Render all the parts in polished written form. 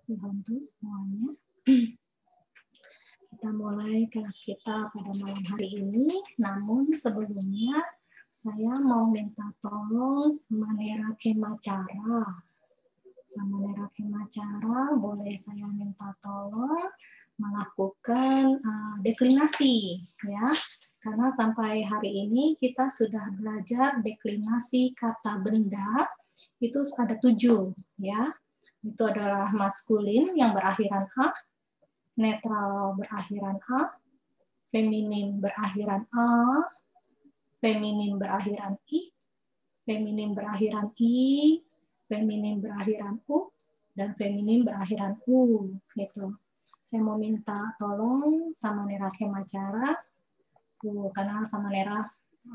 Dibantu semuanya. Kita mulai kelas kita pada malam hari ini. Namun sebelumnya saya mau minta tolong sama Nera Kemacara. Sama Nera Kemacara boleh saya minta tolong melakukan deklinasi ya. Karena sampai hari ini kita sudah belajar deklinasi kata benda itu ada 7 ya. Itu adalah maskulin yang berakhiran A, netral berakhiran A, feminin berakhiran A, feminin berakhiran I, feminin berakhiran I, feminin berakhiran U, dan feminin berakhiran U. Gitu. Saya mau minta tolong sama Nera Kemacara, karena sama Nera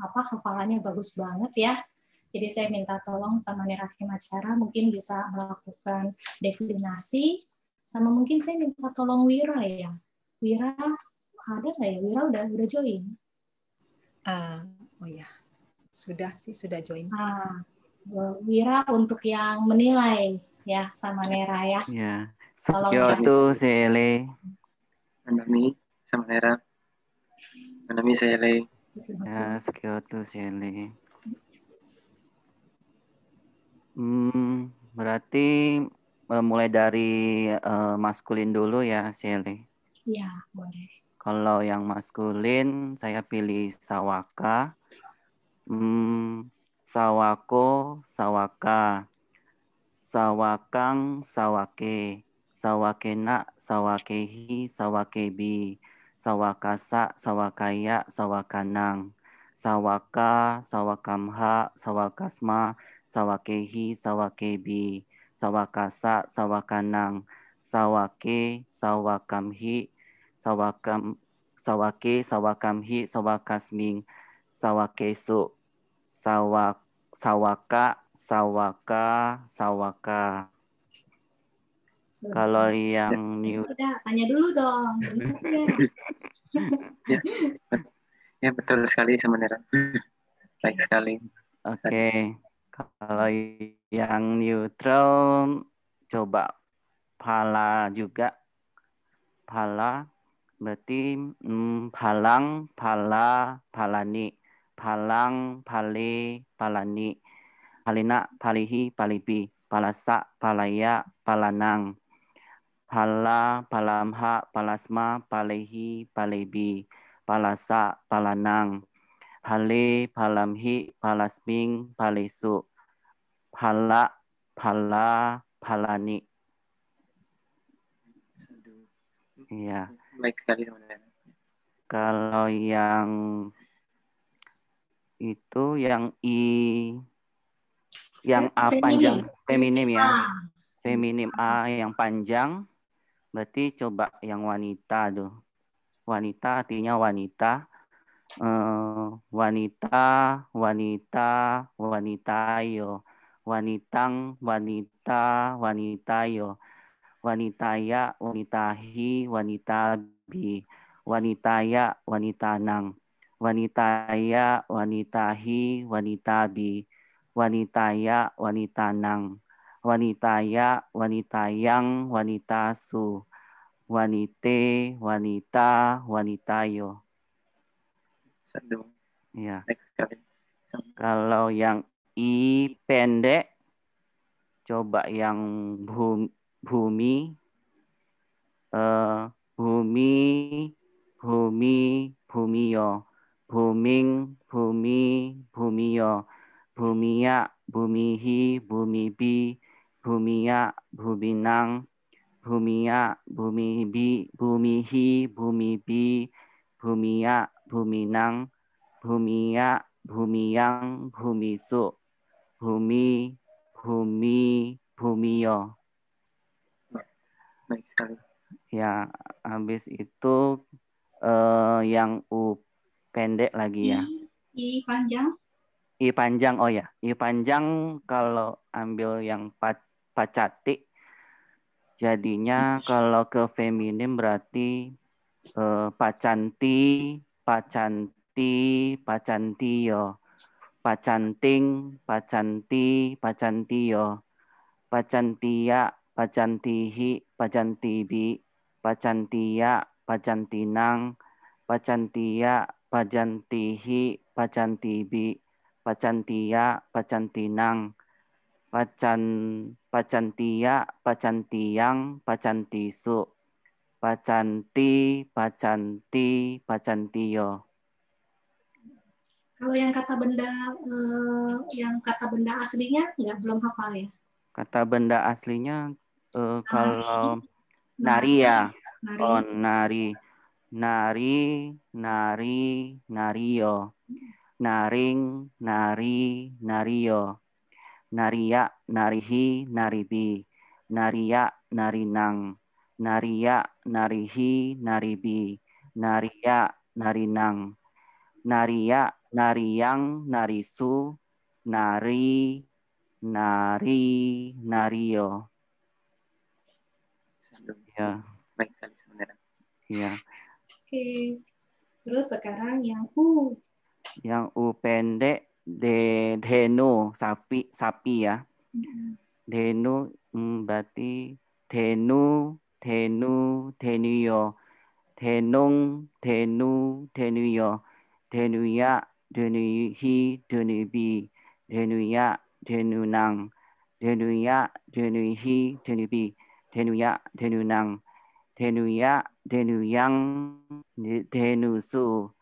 hafalannya bagus banget ya. Jadi saya minta tolong sama Nera Kemacara mungkin bisa melakukan deklinasi. Sama mungkin saya minta tolong Wira ya. Wira ada nggak ya? Wira udah join? Oh ya, sudah join. Wira untuk yang menilai ya sama Nera ya. Ya, Sekiotu Sele. Manami sama Nera. Manami Sele. Ya, Sekiotu Sele. Berarti mulai dari maskulin dulu ya, Sele. Iya, boleh. Kalau yang maskulin, saya pilih Sawaka. Sawako, Sawaka. Sawakang, Sawake. Sawakena, Sawakehi, Sawakebi. Sawakasa, Sawakaya, Sawakanang. Sawaka, Sawakamha, Sawakasma, Sawakehi, Sawakebi. Sawakasa, Sawakanang. Sawake, Sawakamhi, Sawake, Sawakamhi, Sawakasming. Sawakesu, Sawaka, Sawaka. Kalau yang new, tanya dulu dong. Ya betul sekali sama Nera. Baik sekali. Oke. Kalau yang neutral coba pala juga. Pala berarti palang, pala, palani. Palang, pale, palani. Palina, palihi, palibi. Palasa, palaya, palanang. Pala, palamha, palasma, palehi, palebi. Palasa, palanang. Pale, palamhi, palasming, palesu. Pala, pala, palani. Iya. Baik sekali teman-teman. Kalau yang itu yang yang A panjang, feminim ya. Feminim A yang panjang, berarti coba yang wanita tuh. Wanita artinya wanita. Wanita, wanita, wanitayo. Wanitang, wanita, wanitayo. Wanitaya, wanitahi, wanitabi. Wanitaya, wanitanang. Wanitaya, wanitahi, wanitabi. Wanitaya, wanitanang. Wanitaya, wanitayang, wanitasu. Wanite, wanita, wanitayo. Sadu. Ya. Baik sekali. Kalau yang I pendek, coba yang bumi, bumi, bumi, bumiyo, buming, bumi, bumiyo, bumia, bumihi, bumibi, bumia, buminang, bumia, bumibi, bumihi, bumibi, bumia, buminang, bumia, bumiyang, bumisu, bumi, bumi, bumiyo. Baik sekali. Ya, habis itu yang U pendek lagi ya. I panjang. I panjang, oh ya. I panjang kalau ambil yang pacati, jadinya kalau ke feminim berarti pacanti, pacanti, pacantiyo. Pacanting, pacanti, pacantiyo. Pacantia, pacantihi, pacantibi, pacantia, pacantinang, pacantia, pacantihi, pacantibi, pacantia, pacantinang, pacantia, pacantiang, pacantisu, pacanti, pacanti, pacantio. Kalau yang kata benda aslinya belum hafal ya. Kata benda aslinya kalau Nari, nari ya. nari, Oh, nari. Nari, nari, nario. Naring, nari, nario. Naria, narihi, naribi. Naria, narinang. Naria, narihi, naribi. Naria, narinang. Naria, nariang, narisu. Nari, nari, nario. Ya, Baik sekali sebenarnya. ya. Oke. Terus sekarang yang U. Yang U pendek, denu, sapi ya. Denu berarti denu, denuyo. Denung, denuyo. Denuya, denuhi, denubi. Denuya, denunang. Denuya, denuhi, denubi. Denuya, denunang. Denuya, denuyang, denusu.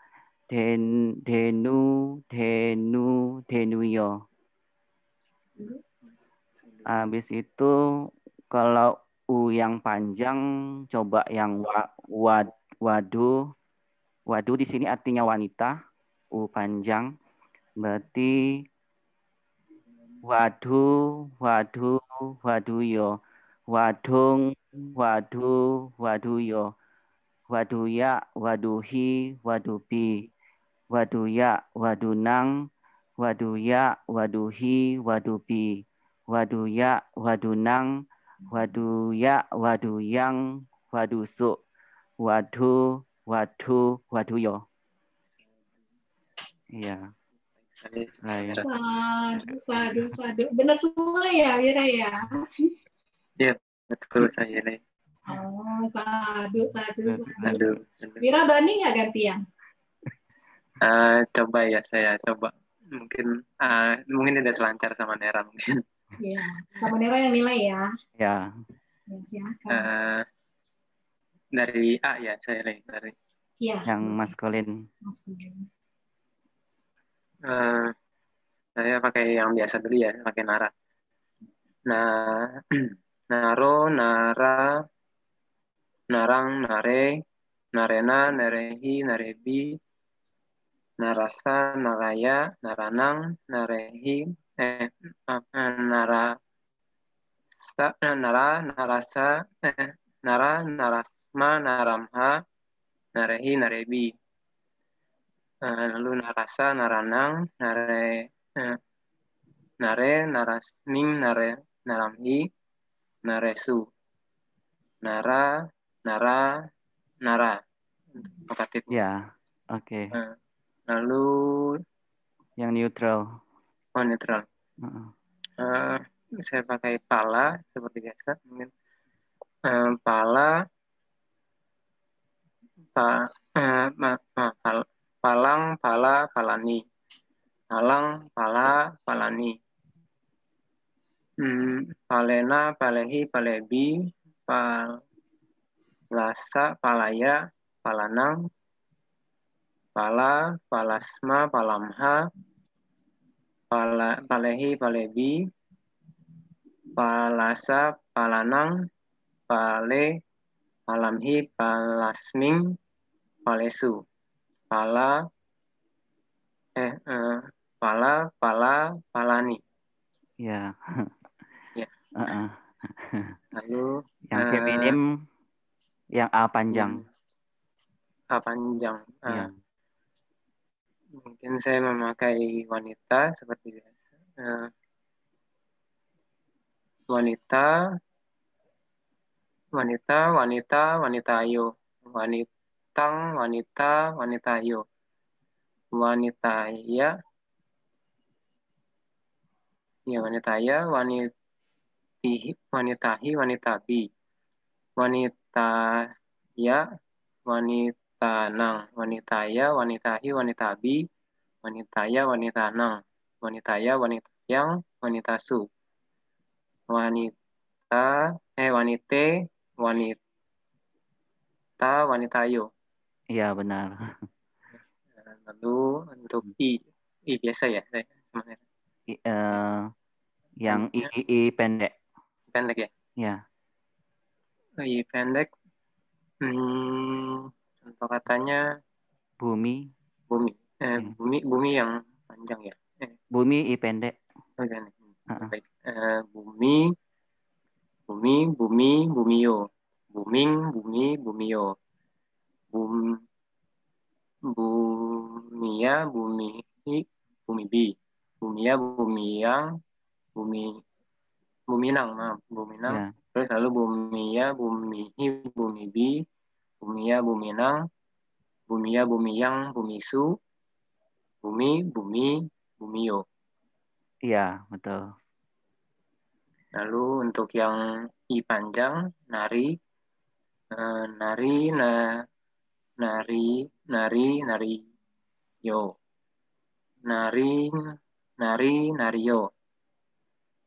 Denuyo. Habis itu kalau U yang panjang, coba yang wadu. Wadu di sini artinya wanita. U panjang. Berarti wadu, waduyo. Wadung, waduyo. Waduya, waduhi, wadubi. Waduya, wadunang, waduya, waduhi, wadubi. Waduya, wadunang, waduya, waduyang, wadusu. Wadu, waduyo. Iya. Saya. Sadu. Benar semua ya, Wira ya? Iya, betul saya nih. Oh, sadu. Aduh. Wira berani nggak gantian? Coba ya, saya coba. Mungkin tidak selancar sama Nera mungkin. Iya, sama Nera yang nilai ya. Ya. Ya, silakan. Dari A ya, saya nih. Dari Iya. Yang maskulin. Saya pakai yang biasa dulu ya, pakai Nara. Nah, naro, nara, narang, nare, narena, narehi, narebi, narasa, naraya, naranang, narehi, narasa, nara, narasma, naramha, narehi, narebi. Lalu narasa, naranang, nare, narasming, naramhi, naresu. Nara. Lokatif. Ya, oke. Lalu Yang neutral. Netral. Saya pakai pala seperti biasa. Mungkin pala, palang, pala, palani. Palang, pala, palani. Palena, palehi, palebi, palasa, palaya, palanang, pala, palasma, palamha, palehi, palebi, palasa, palanang, pale, palamhi, palasming, palesu. Pala, palani. Ya. Ya. Uh-uh. Lalu Yang feminim, yang A panjang. A panjang. Ya. Mungkin saya memakai wanita seperti biasa. Wanita, wanitayo. Wanitang, wanitayo. Wanitaya, ya wanitaya, wanitahi, wanitabi, wanita ya, wanita nang, wanitaya, wanitahi, wanitabi, wanitaya, wanita nang, wanitaya, wanita yang, wanita su, wanite, wanita, wanitayo. Iya, benar. Lalu untuk i biasa ya, saya sebenarnya. Yang i pendek. Pendek ya. Ya. I pendek. Contoh katanya Bumi. bumi. Bumi yang panjang ya. Bumi i pendek. Pendek. Baik. Bumi, bumio. Booming, bumi, bumio. Bumia, bumi bi. Bumia, bumiyang, buminang, maaf, buminang. Ya. Terus lalu bumia, bumihi, bumibi, bumia, buminang, bumia, bumiyang, bumisu, bumi, bumio. Iya, betul. Lalu untuk yang i panjang, nari, nari, yo. Nario.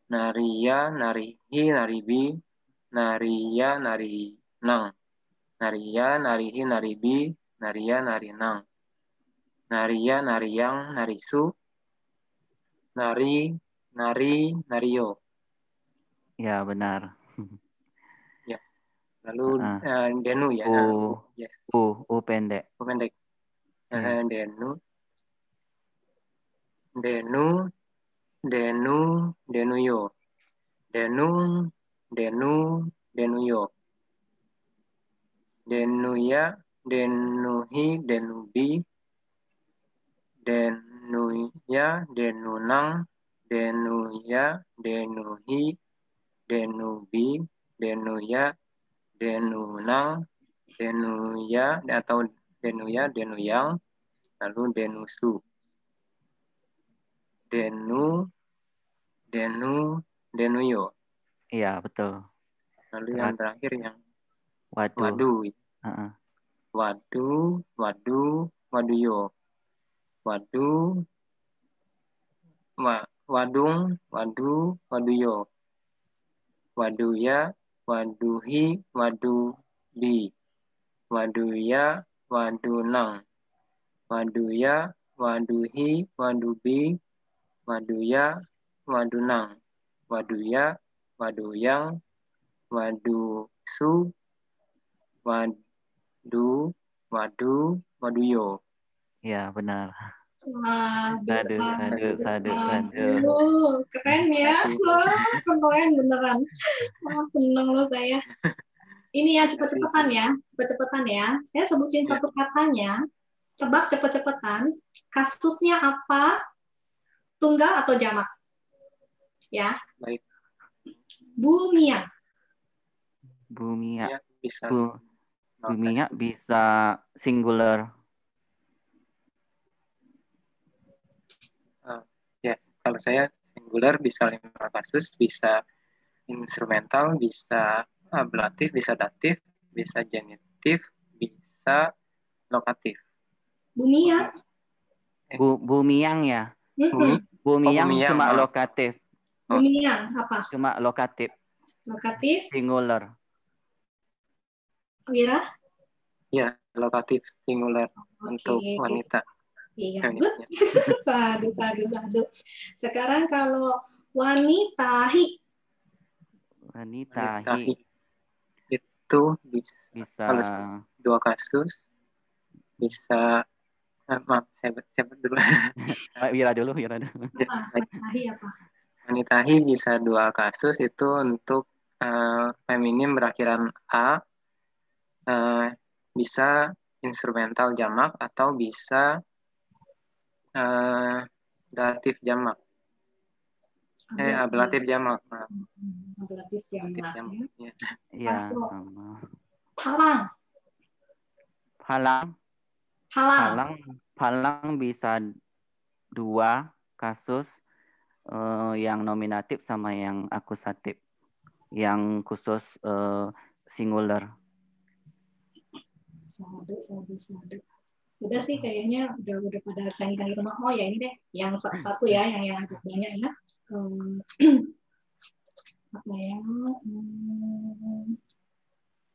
Naria, narihi, naribi, naria, narinang. Naria, narihi, naribi, naria, narinang. Naria, nariyang, narisu, nario. Ya, benar. Ya. Lalu denu ya. Yes. U pendek. U pendek. Iya. Denuyo. Denuyo. Denuya, denuhi, denubi, denuya, denunang, denuya, denuhi, denubi, denuya, denunang, denuya atau denuya, denuyang, lalu denusu. Denuyo. Iya, betul. Lalu yang terakhir yang wadu. Waduyo. Wadung, waduyo. Waduya, waduhi, wadubi. Waduya, wadunang. Waduya, waduhi, wadubi. Waduya, wadunang. Waduya, waduyang. Wadusu, waduyo. Ya, benar. Sadu. Sadu. Keren ya. Wah, keren beneran. Wah, seneng loh saya. Ini ya, cepet-cepetan ya. Cepet-cepetan ya. Saya sebutin satu katanya. Tebak cepet-cepetan. Kasusnya apa? Tunggal atau jamak? Ya. Baik. Bumia. Bumia. Bisa. Bumia bisa singular. Ya, kalau saya singular bisa 5 kasus, bisa instrumental, bisa ablatif, bisa datif, bisa genitif, bisa lokatif. Bumia. Bumiang ya. Bumiang cuma lokatif. Bumiang apa? Cuma lokatif. Lokatif. Singular. Wira? Ya, lokatif singular untuk wanita. Iya, sadu. Sekarang kalau wanitahi. Itu bisa kalau 2 kasus, bisa maaf, saya dulu. Wira dulu. Wanitahi apa? Wanitahi bisa 2 kasus, itu untuk feminim berakhiran a, bisa instrumental jamak atau bisa datif jamak. Ablatif jamak. Ablatif jamak. Ya, sama. Halang bisa 2 kasus, yang nominatif sama yang akusatif. yang khusus singular. Sadu. Udah sih kayaknya udah pada canggih semua. Oh ya ini deh, yang satu ya, yang agak banyak ya. Apa ya?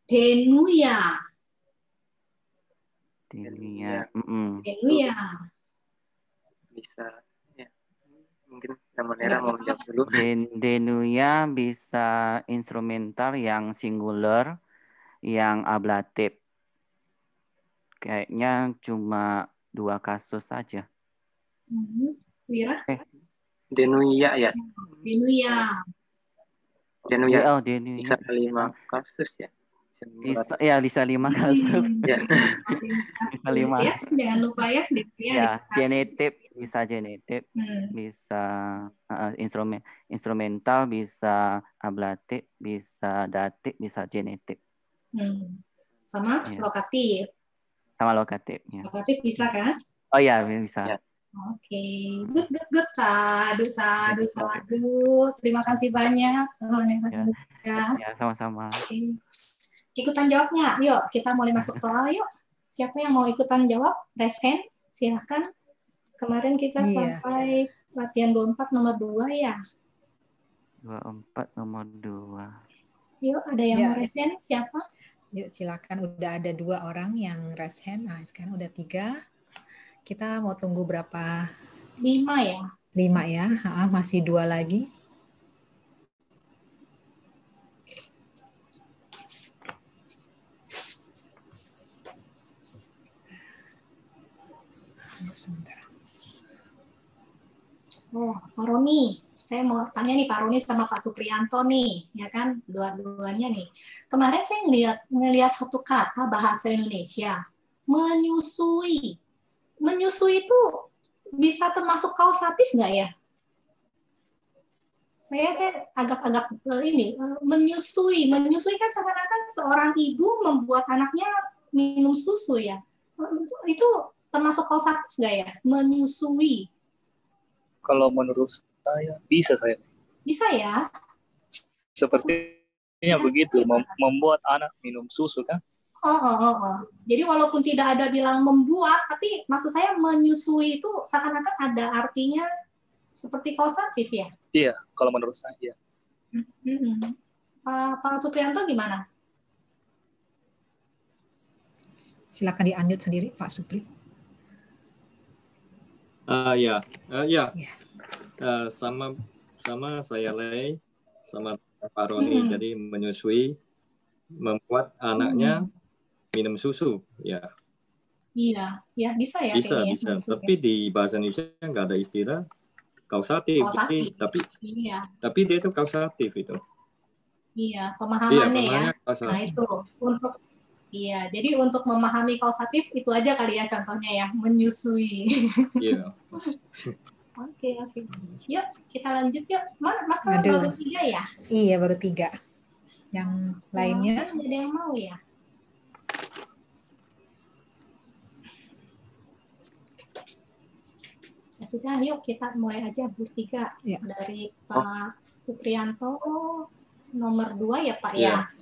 Denuya. Denuya. Denuya. Bisa ya. Mungkin Samanera mau jawab dulu. Denuya bisa instrumental yang singular, yang ablatif. Kayaknya cuma 2 kasus saja. Wira? Denuya ya. Denuya. Denuya. Oh, Denuya. Bisa 5 kasus ya. Bisa, ya bisa 5 kasus. Ya. Bisa 5. Ya, jangan lupa ya. Ya, genetik bisa genetik, bisa instrumental, bisa ablatif, bisa datif, bisa genetik. Sama Ya. lokatif. Sama lokatif. Ya. Lokatif bisa kan? Oh ya, bisa. Ya. Oke, good. Sadu. Terima kasih banyak. Ya, sama-sama. Oke. Ikutan jawabnya, yuk kita mulai masuk soal yuk. Siapa yang mau ikutan jawab? Raise hand, silahkan. Kemarin kita sampai latihan 24 nomor 2 ya. 24 nomor 2. Yuk, ada yang mau raise hand? Siapa? Yuk silakan, udah ada 2 orang yang raise hand. Nah, sekarang udah 3. Kita mau tunggu berapa? 5 ya. 5 ya, masih 2 lagi. Sebentar. Oh, Pak Roni. Saya mau tanya nih Pak Roni sama Pak Suprianto nih, ya kan? Dua-duanya nih. Kemarin saya ngelihat satu kata bahasa Indonesia, menyusui. Menyusui itu bisa termasuk kausatif nggak ya? Saya agak-agak menyusui kan seakan-akan seorang ibu membuat anaknya minum susu ya. Itu termasuk kausatif nggak ya? Menyusui. Kalau menurut saya bisa saya. Bisa ya? Sepertinya begitu, membuat anak minum susu kan? Oh. Jadi walaupun tidak ada bilang membuat, tapi maksud saya menyusui itu seakan-akan ada artinya seperti kausatif ya? Iya, kalau menurut saya. Pak Suprianto gimana? Silakan di-unmute sendiri, Pak Supri. Sama saya Lei, sama Pak Roni. Jadi menyusui, membuat anaknya minum susu, ya. Iya, bisa ya. Bisa. Tapi di bahasa Indonesia nggak ada istilah kausatif. Tapi dia itu kausatif itu. Iya, pemahamannya ya. Kausatif. Nah itu jadi untuk memahami kausatif itu aja kali ya contohnya ya, menyusui. Iya. Oke. Yuk, kita lanjut yuk. Masa baru 3 ya? Iya, baru 3. Yang lainnya? Ada yang mau ya? Ya sudah, yuk kita mulai aja bertiga. Ya. Dari Pak Suprianto, nomor 2 ya Pak ya?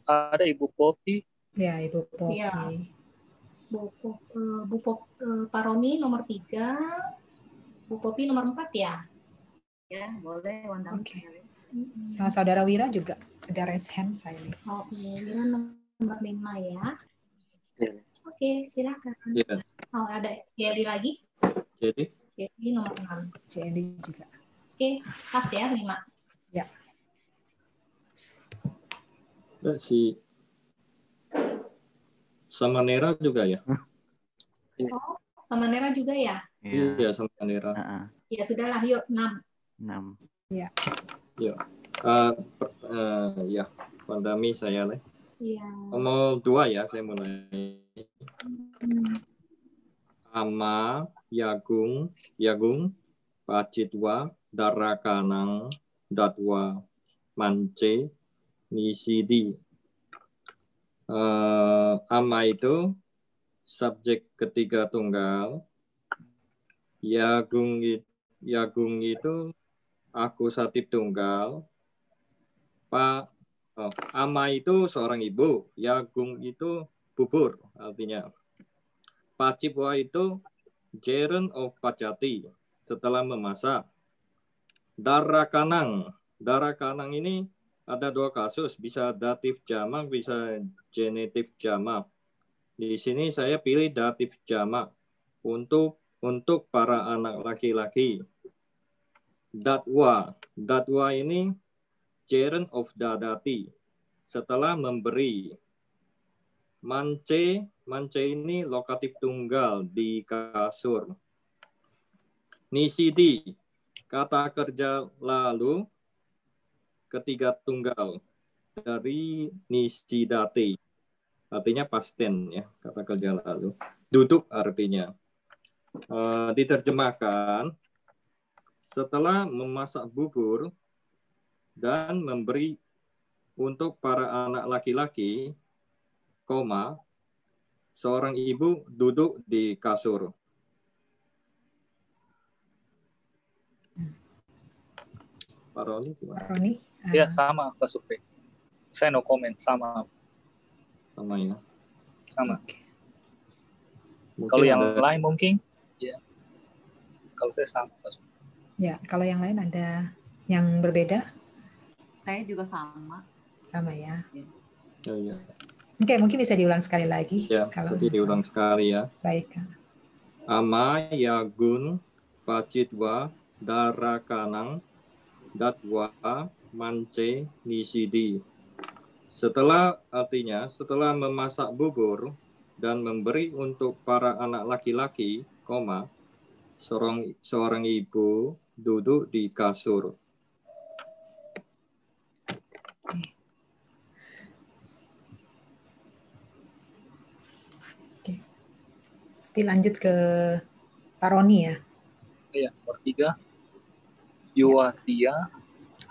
Ada Ibu Popi. Ya, Ibu Popi. Ya. Pak Roni nomor 3. Bu Popi nomor 4 ya? Ya, boleh. Oke. Sama Saudara Wira juga ada raise hand saya. Wira nomor 5 ya. Oke, silakan. Ya. Oh, ada Jadi lagi? Jadi nomor 6. Jadi juga. Oke, pas ya 5. Ya. Si Samanera juga ya? Oh, Samanera juga ya? Iya, Samanera. Ya sudahlah, yuk 6. Ya. Ya. Ya, Pandami saya Lei. Iya. Nomor 2 ya, saya mulai. Ama, Yagung, Pacitwa, Darakanang, Datwa, Mance, Nisidi. Ama itu subjek ketiga tunggal. Yagung itu akusatif tunggal. Ama itu seorang ibu, Yagung itu bubur artinya. Pacipwa itu Jeren of Pacati setelah memasak. Darakanang ini ada dua kasus, bisa datif jamak, bisa genitif jamak. Di sini saya pilih datif jamak untuk para anak laki-laki. Datwa ini Jeren of Dadati setelah memberi. Mance ini lokatif tunggal di kasur. Nisidi kata kerja lalu ketiga tunggal dari nisidati artinya past tense ya, kata kerja lalu. Duduk artinya. Diterjemahkan setelah memasak bubur dan memberi untuk para anak laki-laki, seorang ibu duduk di kasur. Pak Roni gimana? Pak Roni? Ya sama Pak Supri. Saya no comment, sama ya. Sama. Okay. Kalau yang lain mungkin, ya. Kalau saya sama Pak Supri. Ya, kalau yang lain ada yang berbeda? Saya juga sama. Sama ya. Ya. Oke, mungkin bisa diulang sekali lagi. Ya, kalau diulang sekali ya. Baik. Ama Yagun Pacitwa Darakanang Datwa Mance Nisidi. Setelah memasak bubur dan memberi untuk para anak laki-laki, seorang ibu duduk di kasur. Nanti lanjut ke Pak Roni ya. Iya, nomor 3. Yuwatia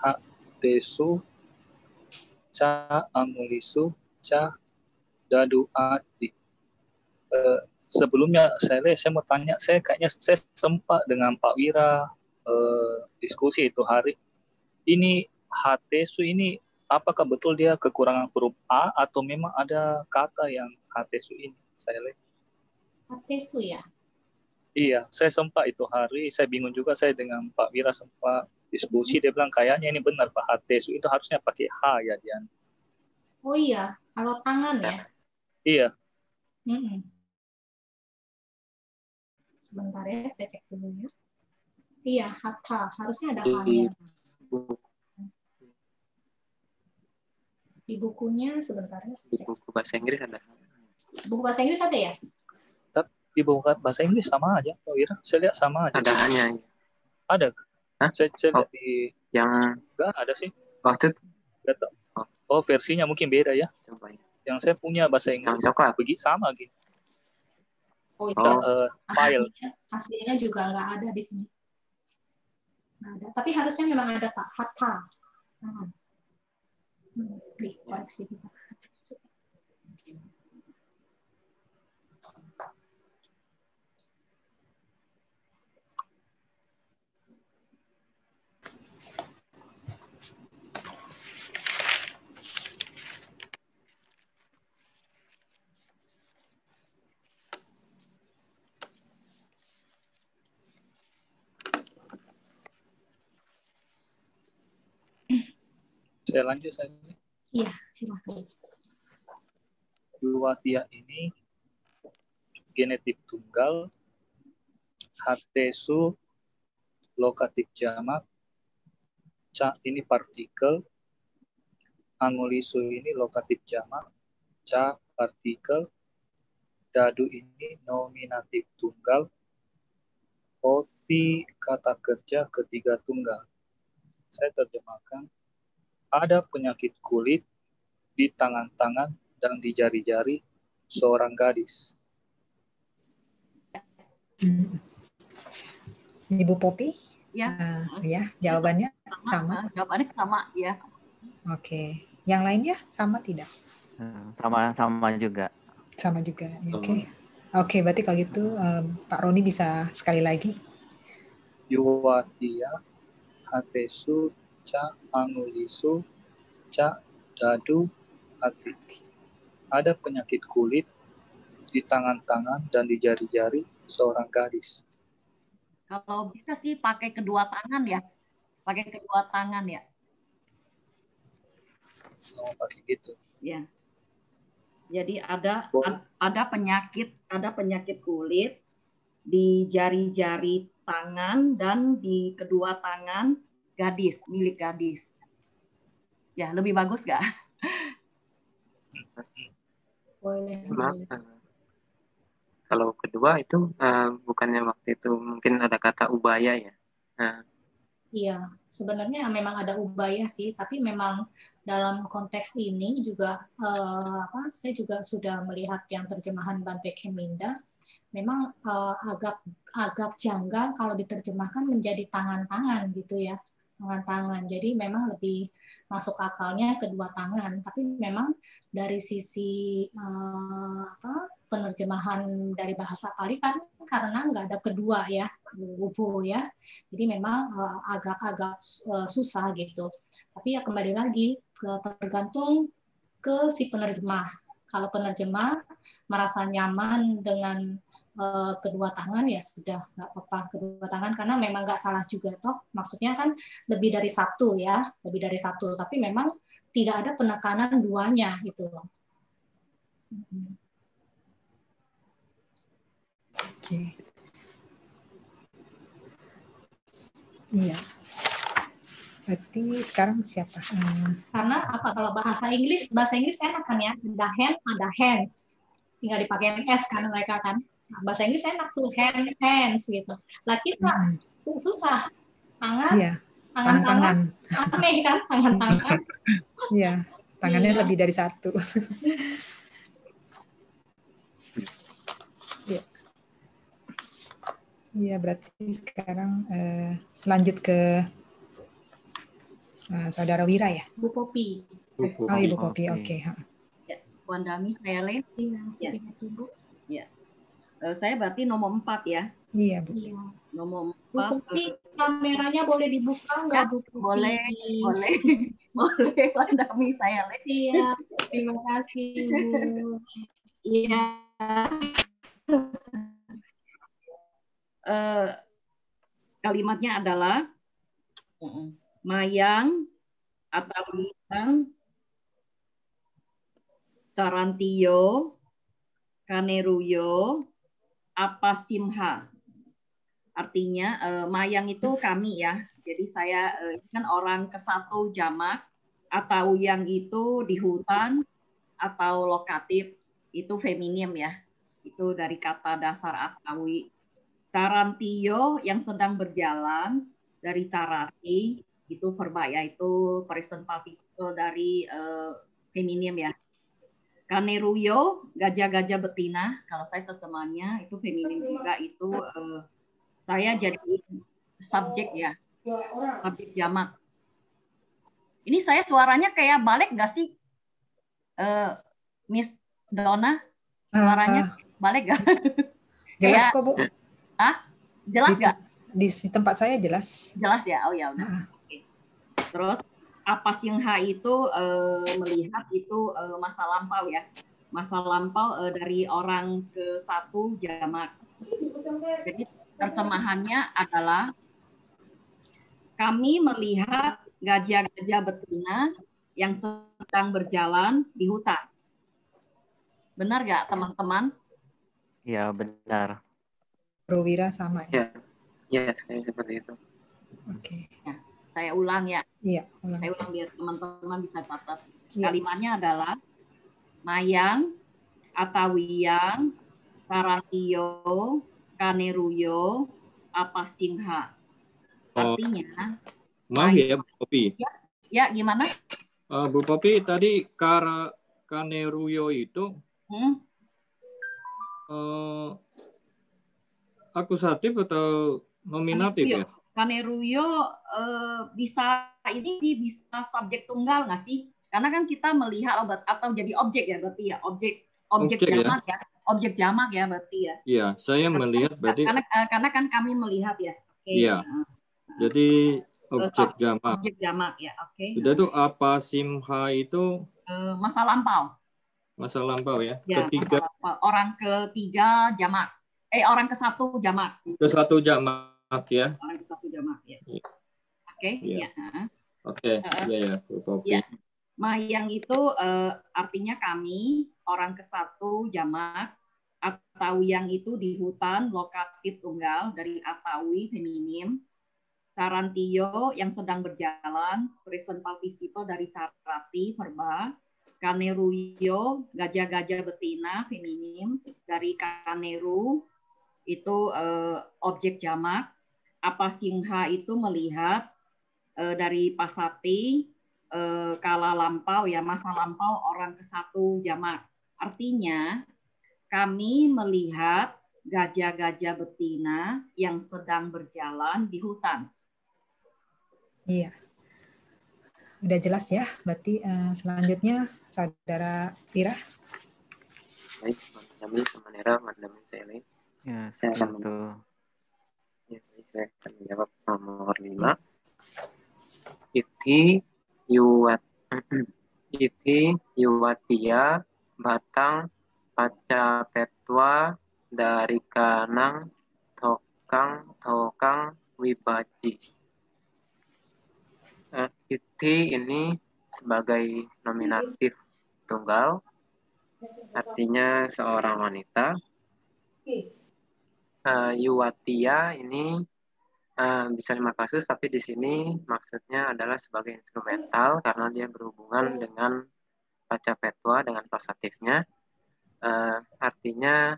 ha tesu ca angulisu ca daduati. Sebelumnya saya mau tanya, kayaknya saya sempat dengan Pak Wira diskusi itu hari. Ini hatesu ini apakah betul dia kekurangan huruf A atau memang ada kata yang hatesu ini? Saya lihat. Hatesu ya? Iya, saya sempat itu hari, saya bingung juga, saya dengan Pak Wira sempat diskusi, dia bilang kayaknya ini benar Pak, hatesu itu harusnya pakai H ya Dian. Oh iya, kalau tangan ya? Iya. Sebentar ya, saya cek dulu ya. Iya, hatha, harusnya ada H-nya. Di bukunya sebentar ya. Di buku bahasa Inggris ada. Buku bahasa Inggris ada ya? Di buku bahasa Inggris sama aja, Pak Wira. Saya lihat sama aja. Ada hanya. Ada? Hah? Saya lihat di... Yang... Enggak ada sih. Waktu itu? Enggak tahu. Oh, versinya mungkin beda ya. Coba ya. Yang saya punya bahasa Inggris. Yang coklat? Begitu sama gitu. Oh iya. File. Aslinya juga nggak ada di sini. Nggak ada. Tapi harusnya memang ada Pak. Hatha. Koreksi kita. Saya lanjut saja. Iya, silakan. Yuwatia ini genetif tunggal, hatesu lokatif jamak, ca ini partikel, angulisu ini lokatif jamak, ca partikel, dadu ini nominatif tunggal, oti kata kerja ketiga tunggal. Saya terjemahkan. Ada penyakit kulit di tangan-tangan dan di jari-jari seorang gadis. Ibu Popi? Ya. Ya, jawabannya sama. Jawabannya sama, ya. Oke. Yang lainnya sama tidak? Sama juga. Sama juga. Oke. Oke, berarti kalau gitu Pak Roni bisa sekali lagi. Yuwatia hatesu ca angulisu maca, dadu, hati. Ada penyakit kulit di tangan-tangan dan di jari-jari seorang gadis. Kalau bisa sih pakai kedua tangan ya. Pakai kedua tangan ya. Oh, pakai gitu. Ya. Jadi ada penyakit kulit di jari-jari tangan dan di kedua tangan gadis, milik gadis. Ya, lebih bagus nggak? Boleh. Maaf, kalau kedua itu bukannya waktu itu mungkin ada kata ubaya ya. Nah, Iya, sebenarnya memang ada ubaya sih, tapi memang dalam konteks ini juga saya juga sudah melihat yang terjemahan Bante Keminda, memang agak janggal kalau diterjemahkan menjadi tangan-tangan gitu ya, tangan-tangan. Jadi memang lebih masuk akalnya kedua tangan, tapi memang dari sisi penerjemahan dari bahasa Pali kan karena nggak ada kedua ya, bubu ya. Jadi memang agak-agak susah gitu. Tapi ya kembali lagi tergantung ke si penerjemah. Kalau penerjemah merasa nyaman dengan kedua tangan ya sudah nggak apa-apa kedua tangan karena memang nggak salah juga toh. Maksudnya kan lebih dari satu ya, lebih dari satu. Tapi memang tidak ada penekanan duanya gitu loh. Oke. Iya. Berarti sekarang siapa? Karena apa kalau bahasa Inggris enak kan ya, ada hand, ada hands. Tinggal dipakai S kan mereka kan. Nah, bahasa Inggris enak tuh hands gitu. Lah kita susah. Tangan, iya. tangan. Aneh kan tangan. Iya, tangannya lebih dari satu. Iya. Iya, berarti sekarang lanjut ke Saudara Wira ya? Bu Popi. Oh, Ibu Popi, oke. Ya, Wandami saya lihat. Ya. Ya. Saya berarti nomor 4 ya. Iya, Bu. Iya. Nomor 4. Bu Popi, kameranya boleh dibuka nggak, Bu Popi? Boleh. Boleh, Wandami saya lihat. Iya, terima kasih, Bu. Iya. Kalimatnya adalah Mayang, Atawiyang, Carantiyo, Kaneruyo, Apasimha. Artinya Mayang itu kami ya. Jadi saya kan orang ke-1 jamak, Atawiyang itu di hutan atau lokatif itu feminim ya. Itu dari kata dasar Atawi. Carantiyo yang sedang berjalan dari carati itu verba yaitu present participle dari feminim ya. Kaneruyo gajah-gajah betina, kalau saya terjemahnya itu feminim juga itu saya jadi subjek ya. Subjek jamak. Ini saya suaranya kayak balik nggak sih? Miss Donna, suaranya balik nggak? Jelas kok, Bu. Jelas nggak? Di tempat saya jelas. Jelas ya? Oh ya udah. Oke. Terus Apasingha itu melihat itu masa lampau ya. Masa lampau dari orang ke-1 jamak. Jadi terjemahannya adalah kami melihat gajah-gajah betina yang sedang berjalan di hutan. Benar nggak teman-teman? Ya, benar. Bro Wira sama ya? Ya, saya seperti itu. Oke. Nah, saya ulang ya. Iya, ulang. Saya ulang biar teman-teman bisa catat. Ya. Kalimatnya adalah Mayang, Atawiyang, Carantiyo, Kaneruyo, Apasimha. Artinya maaf ya, Bu Popi. Ya, gimana? Bu Popi, tadi Kaneruyo itu akusatif atau nominatif ya? Kaneruyo bisa ini sih bisa subjek tunggal nggak sih? Karena kan kita melihat atau jadi objek ya berarti ya objek jamak ya. Objek jamak ya berarti ya. Iya, saya melihat berarti karena kan kami melihat ya. Iya. Jadi Objek jamak. Objek jamak ya, oke. Sudah tuh apa simha itu Masa lampau. masa lampau ya. Ya, Ketiga, masa lampau. Orang ketiga jamak. Orang ke satu jamak. ke satu jamak ya. Orang ke satu jamak ya. Iya. Oke, Iya. ya. Oke, iya ya, Bu Popi. Ya. Mayang itu artinya kami, orang ke satu jamak, atau yang itu di hutan, lokatif tunggal dari atawi feminim, Sarantio yang sedang berjalan, present participle dari carati verba, kaneruyo gajah-gajah betina feminim dari kaneru itu objek jamak, apa singha itu melihat dari pasati kala lampau ya masa lampau orang ke satu jamak. Artinya kami melihat gajah-gajah betina yang sedang berjalan di hutan. Iya. Udah jelas ya. Berarti selanjutnya Saudara Ira. Baik, Mandami sama Nera, Mandami Sele. Ya, Saya akan segitu. Ya, saya akan menjawab nomor 5. Iti yuwatia batang paca petwa dari kanang tokang wibaji. Iti ini sebagai nominatif tunggal, artinya seorang wanita. Yuwatia ini bisa 5 kasus, tapi di sini maksudnya adalah sebagai instrumental karena dia berhubungan dengan paca petwa dengan posatifnya, artinya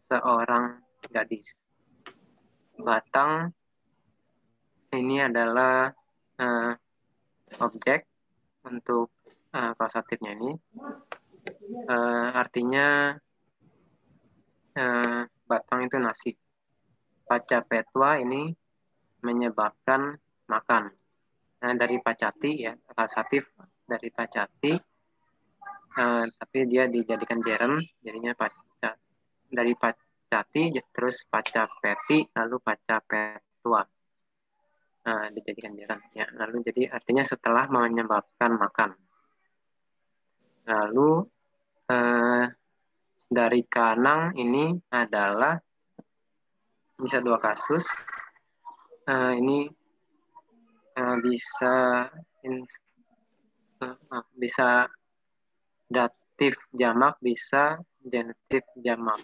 seorang gadis. Batang ini adalah objek untuk posatifnya ini, artinya batang itu nasi. Paca petwa ini menyebabkan makan. Dari pacati ya, kausatif dari pacati, tapi dia dijadikan gerund, jadinya paca. Dari pacati terus paca peti, lalu paca petwa. Dijadikan gerund ya. Lalu jadi artinya setelah menyebabkan makan. Lalu dari kanang ini adalah bisa 2 kasus. Ini bisa datif jamak, bisa genitif jamak.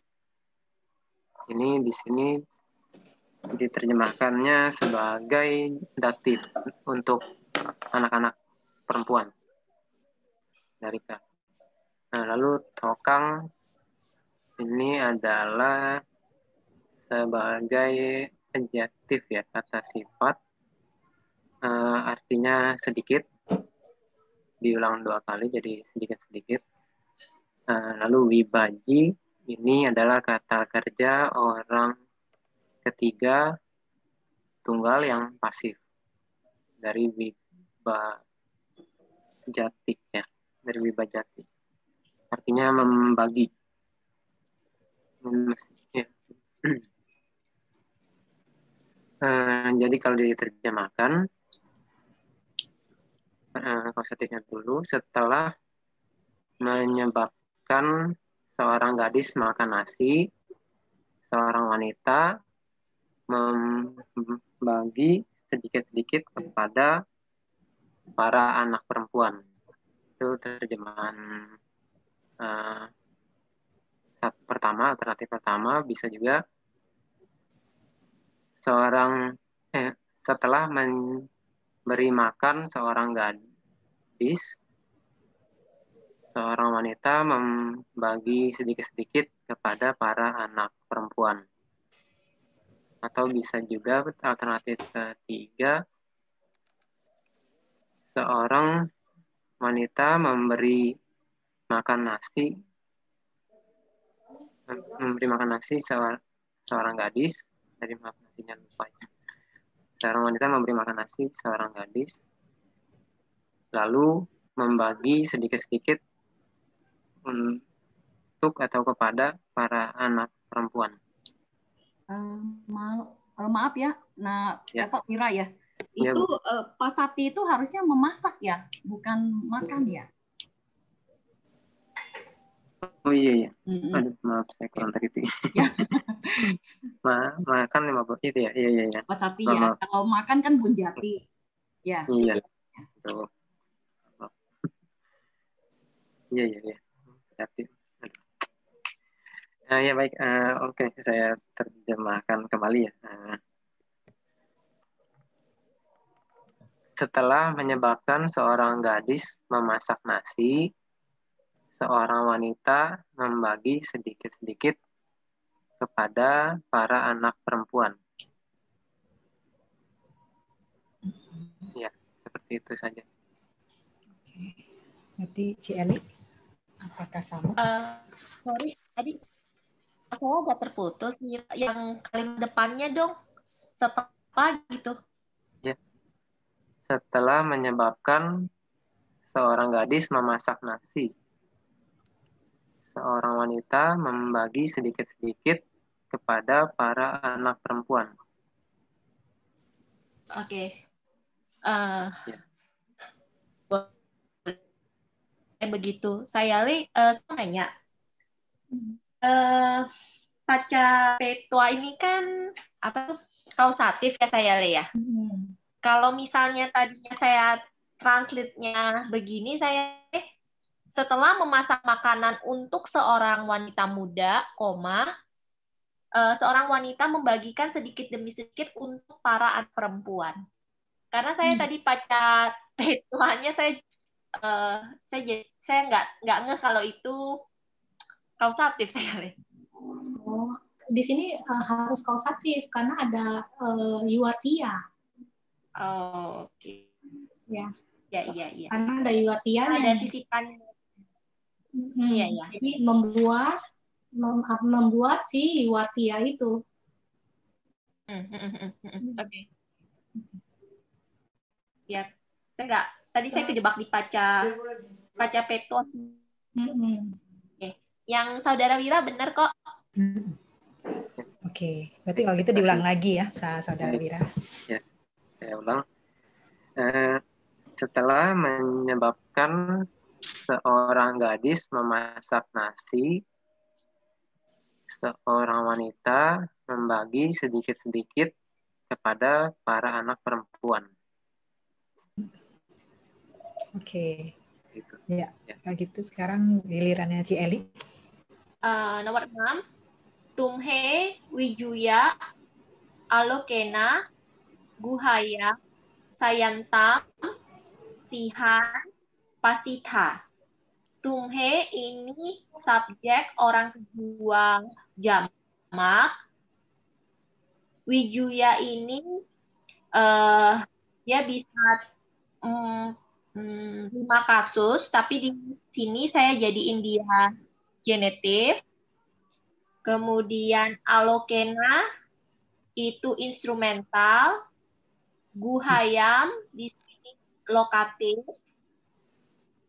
Ini di sini diterjemahkannya sebagai datif untuk anak-anak perempuan. Dari lalu tokang ini adalah sebagai adjektif ya, kata sifat, artinya sedikit, diulang 2 kali jadi sedikit-sedikit. Lalu wibaji ini adalah kata kerja orang ketiga tunggal yang pasif dari wibajati ya, dari wibajati, artinya membagi. Ya. Jadi kalau diterjemahkan kausatifnya dulu, setelah menyebabkan seorang gadis makan nasi, seorang wanita membagi sedikit-sedikit kepada para anak perempuan. Itu terjemahan pertama, alternatif pertama. Bisa juga setelah memberi makan seorang gadis, seorang wanita membagi sedikit-sedikit kepada para anak perempuan. Atau bisa juga alternatif ketiga, seorang wanita memberi makan nasi seorang gadis, dari maaf nasinya lupa ya. Seorang wanita memberi makan nasi seorang gadis, lalu membagi sedikit-sedikit untuk atau kepada para anak perempuan. Maaf ya, Ya. saya Pak Mira ya. Iya, Itu Bu. pacati itu harusnya memasak ya, bukan makan ya. Oh iya, iya. Mm-mm. Aduh, maaf, saya kurang teliti. Ya. Makan 50 itu ya? Iya, iya, iya. Pacati Maaf, ya. maaf. Kalau makan kan bunjati. Ya. Iya. Betul. Maaf. Iya, iya, iya. Hati. Ya baik, oke, saya terjemahkan kembali ya. Setelah menyebabkan seorang gadis memasak nasi, seorang wanita membagi sedikit-sedikit kepada para anak perempuan. Ya, seperti itu saja. Oke. Nanti Ci Eli, apakah sama? Sorry, tadi saya agak terputus. Yang kalimat depannya dong, setelah gitu. Ya. Setelah menyebabkan seorang gadis memasak nasi, seorang wanita membagi sedikit-sedikit kepada para anak perempuan. Oke. Ya. Begitu. Saya nanya. Paca petua ini kan apa tuh? Kausatif ya saya ya. Kalau misalnya tadinya saya translate-nya begini, saya setelah memasak makanan untuk seorang wanita muda, seorang wanita membagikan sedikit demi sedikit untuk para anak perempuan. Karena saya tadi paca petuanya saya nggak ngeh kalau itu kausatif saya. Oh, di sini harus kausatif karena ada yuatia. Oh, oke. Ya. Iya. Karena ada yuatia. Ada sisipan. Iya. Jadi membuat si yuatia itu. Oke. Ya, tadi saya kejebak di paca petua. Oke. Yang saudara Wira benar kok. Oke, berarti kalau gitu diulang lagi ya, saudara Wira. Ya, saya ulang. Setelah menyebabkan seorang gadis memasak nasi, seorang wanita membagi sedikit-sedikit kepada para anak perempuan. Oke. Gitu. Ya, kalau gitu sekarang gilirannya Ci Eli. Nomor 6. Tumhe Wijuya Alokena Guhaya Sayantam Sihan Pasitha. Tumhe ini subjek orang kedua jamak. Wijuya ini ya bisa 5 kasus, tapi di sini saya jadiin dia genitif. Kemudian alokena itu instrumental, guhayam di sini lokatif,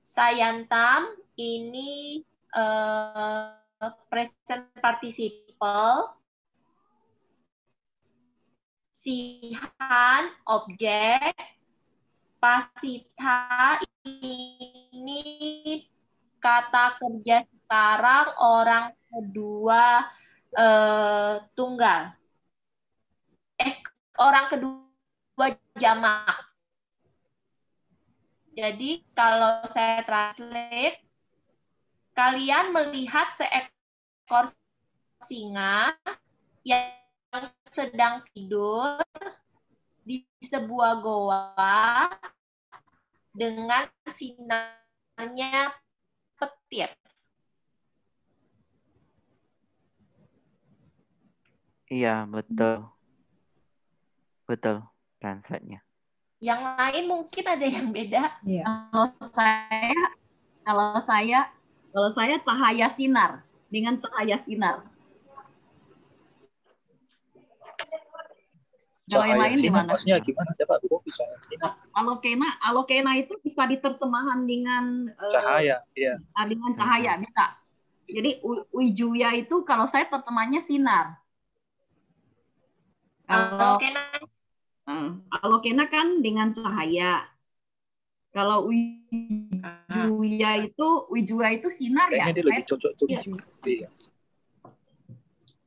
sayantam ini present participle, sihan objek, pasitha ini kata kerja sekarang orang kedua tunggal. Orang kedua jamak. Jadi kalau saya translate, kalian melihat seekor singa yang sedang tidur di sebuah goa dengan sinarnya petir. Iya, betul. Betul, translate-nya. Yang lain mungkin ada yang beda. Iya. Kalau saya cahaya sinar dengan cahaya sinar. Kalau yang lain sinar, gimana? maksudnya gimana? Siapa dulu cahaya sinar? Alokena itu bisa diterjemahan dengan Cahaya, iya. Dengan cahaya bisa. Jadi Wijuya itu kalau saya terjemahnya sinar. Kalau Alokena kan dengan cahaya. Kalau wijua itu sinar ya. Kayaknya dia lebih cocok tuh. Iya.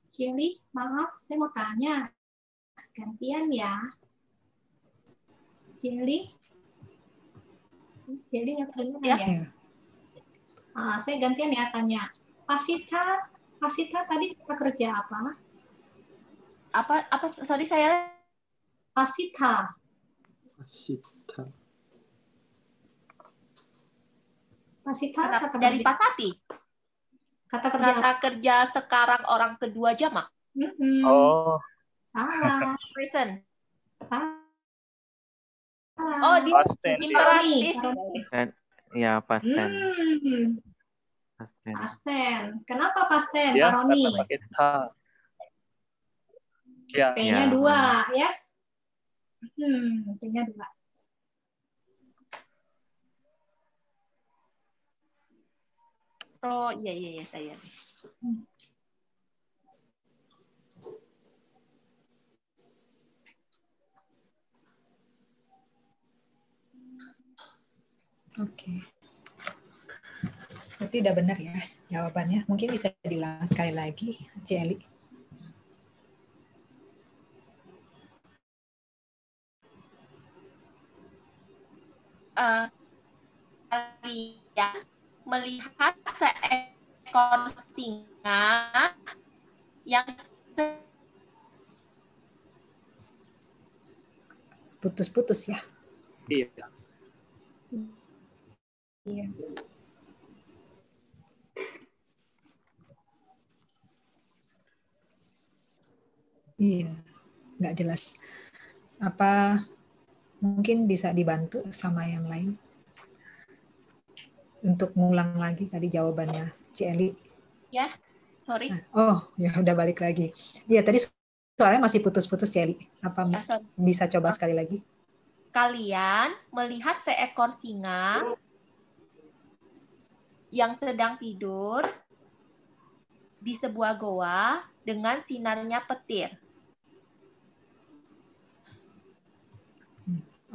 Cili, maaf, saya mau tanya. Gantian ya. Cili nggak kedengeran ya? Saya gantian ya tanya. Pasita tadi kita kerja apa? Apa? Sorry saya. Pasita. Kata Dari Pasati. Kata kerja sekarang orang kedua jamak. Oh. Salah. Present. Salah. Oh, dia imperatif. Ya, past tense. Past tense. Kenapa past tense, Ya, Pak Roni? Ya. T-nya 2 ya. T-nya 2. Oh, iya saya. Oke. Berarti udah benar ya jawabannya. Mungkin bisa diulang sekali lagi, Celi. Kalian melihat seekor singa yang putus-putus ya. Iya. Iya, nggak jelas. Apa mungkin bisa dibantu sama yang lain untuk ngulang lagi tadi jawabannya, Celi? Ya, sorry. Oh, ya udah balik lagi. Iya, tadi soalnya masih putus-putus, Celi. Apa bisa coba sekali lagi? Kalian melihat seekor singa yang sedang tidur di sebuah goa dengan sinarnya petir.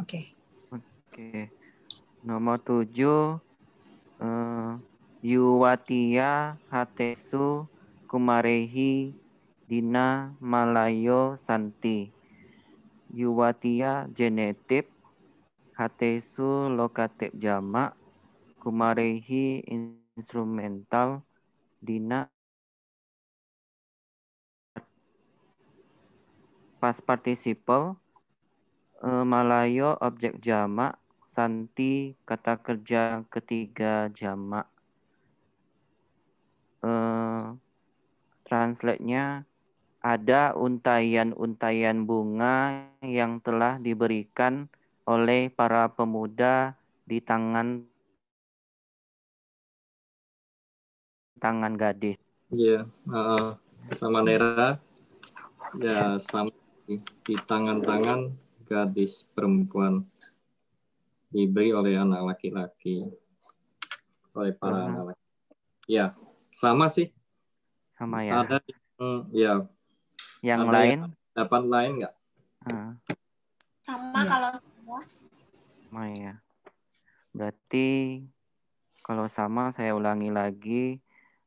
Oke. Nomor 7. Yuwatia hatesu kumarehi dina malayo santi. Yuwatia genetif, hatesu lokatif jamak, kumarehi instrumental, dina past participle, malayo objek jamak, santi kata kerja ketiga jamak. Translate-nya, ada untayan-untayan bunga yang telah diberikan oleh para pemuda di tangan gadis. Iya, sama Nera. Ya, sama di tangan-tangan gadis perempuan diberi oleh anak laki-laki, oleh para anak laki. Ya, sama sih. Sama ya. Ada ya. Yang ada lain? Dapat lain nggak? Sama kalau semua. Sama ya. Berarti kalau sama saya ulangi lagi.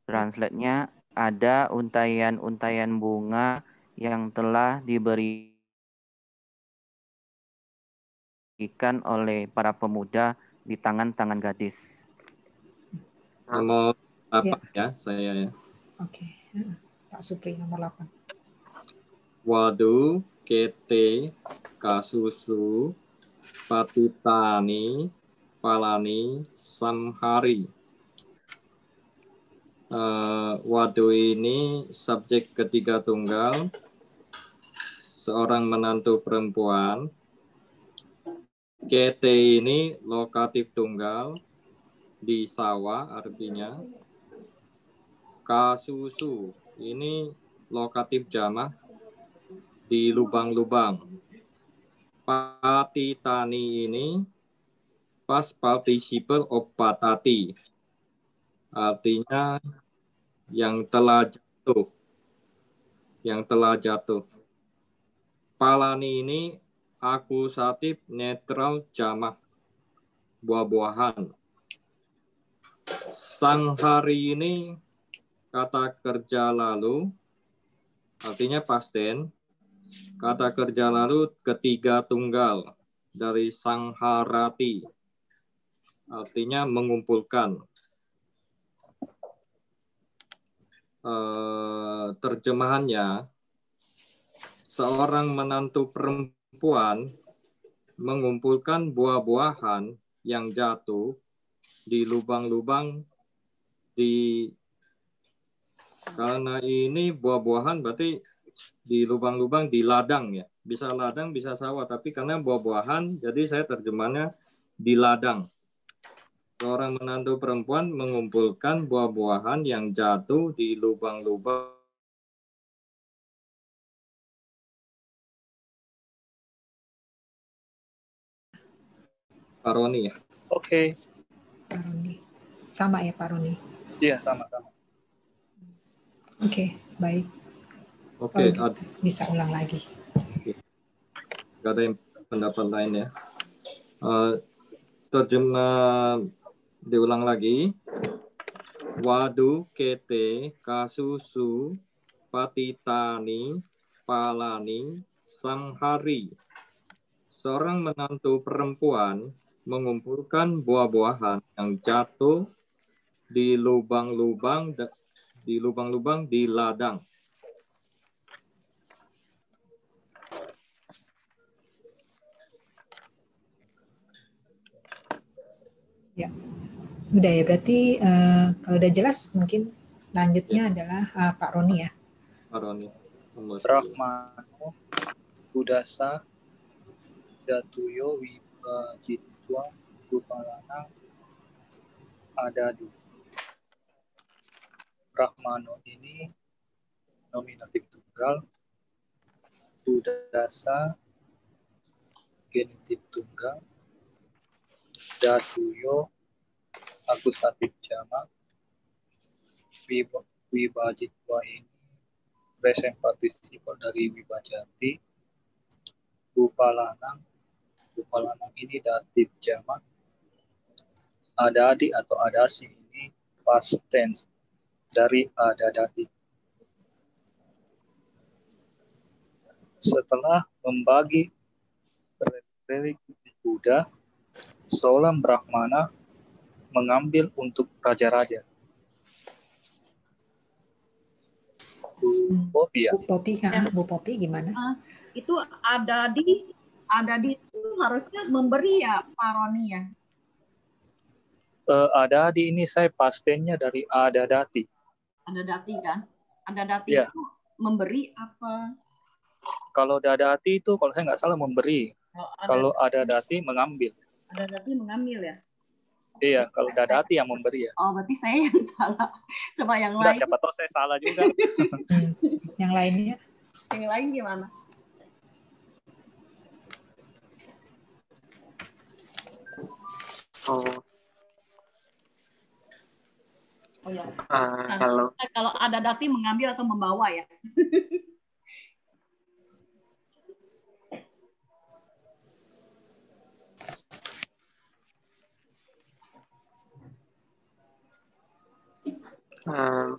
Translate-nya, ada untayan-untayan bunga yang telah diberikan oleh para pemuda di tangan-tangan gadis. Nomor 8 ya, saya ya. Oke. Pak Supri nomor 8. Wadu, kete, kasusu, patitani, palani, samhari. Wadu ini subjek ketiga tunggal, seorang menantu perempuan. Kete ini lokatif tunggal, di sawah artinya. Kasusu ini lokatif jamak, di lubang-lubang. Patitani ini past participle of patati, artinya yang telah jatuh. Palani ini akusatif netral jamak buah-buahan. Sang hari ini kata kerja lalu artinya past tense. Kata kerja lalu ketiga tunggal dari sang harati artinya mengumpulkan. Terjemahannya, seorang menantu perempuan mengumpulkan buah-buahan yang jatuh di lubang-lubang karena ini buah-buahan berarti di lubang-lubang di ladang ya. Bisa ladang, bisa sawah, tapi karena buah-buahan jadi saya terjemahnya di ladang. Seorang menantu perempuan mengumpulkan buah-buahan yang jatuh di lubang-lubang. Pak Roni ya? Oke. Pak Roni. Sama ya Pak Roni? Iya, sama-sama. Oke, baik. Oke, Kalau gitu, bisa ulang lagi. Gak ada yang pendapat lain ya. Terjemah diulang lagi. Wadu kete kasusu patitani palani sanghari. Seorang menantu perempuan mengumpulkan buah-buahan yang jatuh di lubang-lubang di ladang. Ya, udah ya. Berarti kalau udah jelas mungkin lanjutnya adalah Pak Roni ya. Pak Roni. Brahmano Budasa Datuyo Wibajitwa Gupalana Adadi. Brahmano ini nominatif tunggal, Budasa genitif tunggal, Datuyo akusatif jamak, Wibajitwa ini present participle dari Wibajati, Gupalanang ini datif jamak, Adadi atau adasi ini past tense dari adadati. Setelah membagi religi Buddha, seorang Brahmana mengambil untuk raja-raja. Bu Popi ya? Bu Popi gimana? Itu adadi itu harusnya memberi ya Pak Roni ya? Adadi ini saya pastennya dari adadati. Adadati kan? Adadati Ya. itu memberi apa? Kalau dadati itu kalau saya nggak salah memberi. Kalau adadati mengambil. Adadati mengambil ya? Iya, kalau dadati yang memberi ya. Oh, berarti saya yang salah. Coba yang lain. Siapa tahu saya salah juga. Yang lainnya? Yang lain gimana? Oh ya. Kalau adadati mengambil atau membawa ya.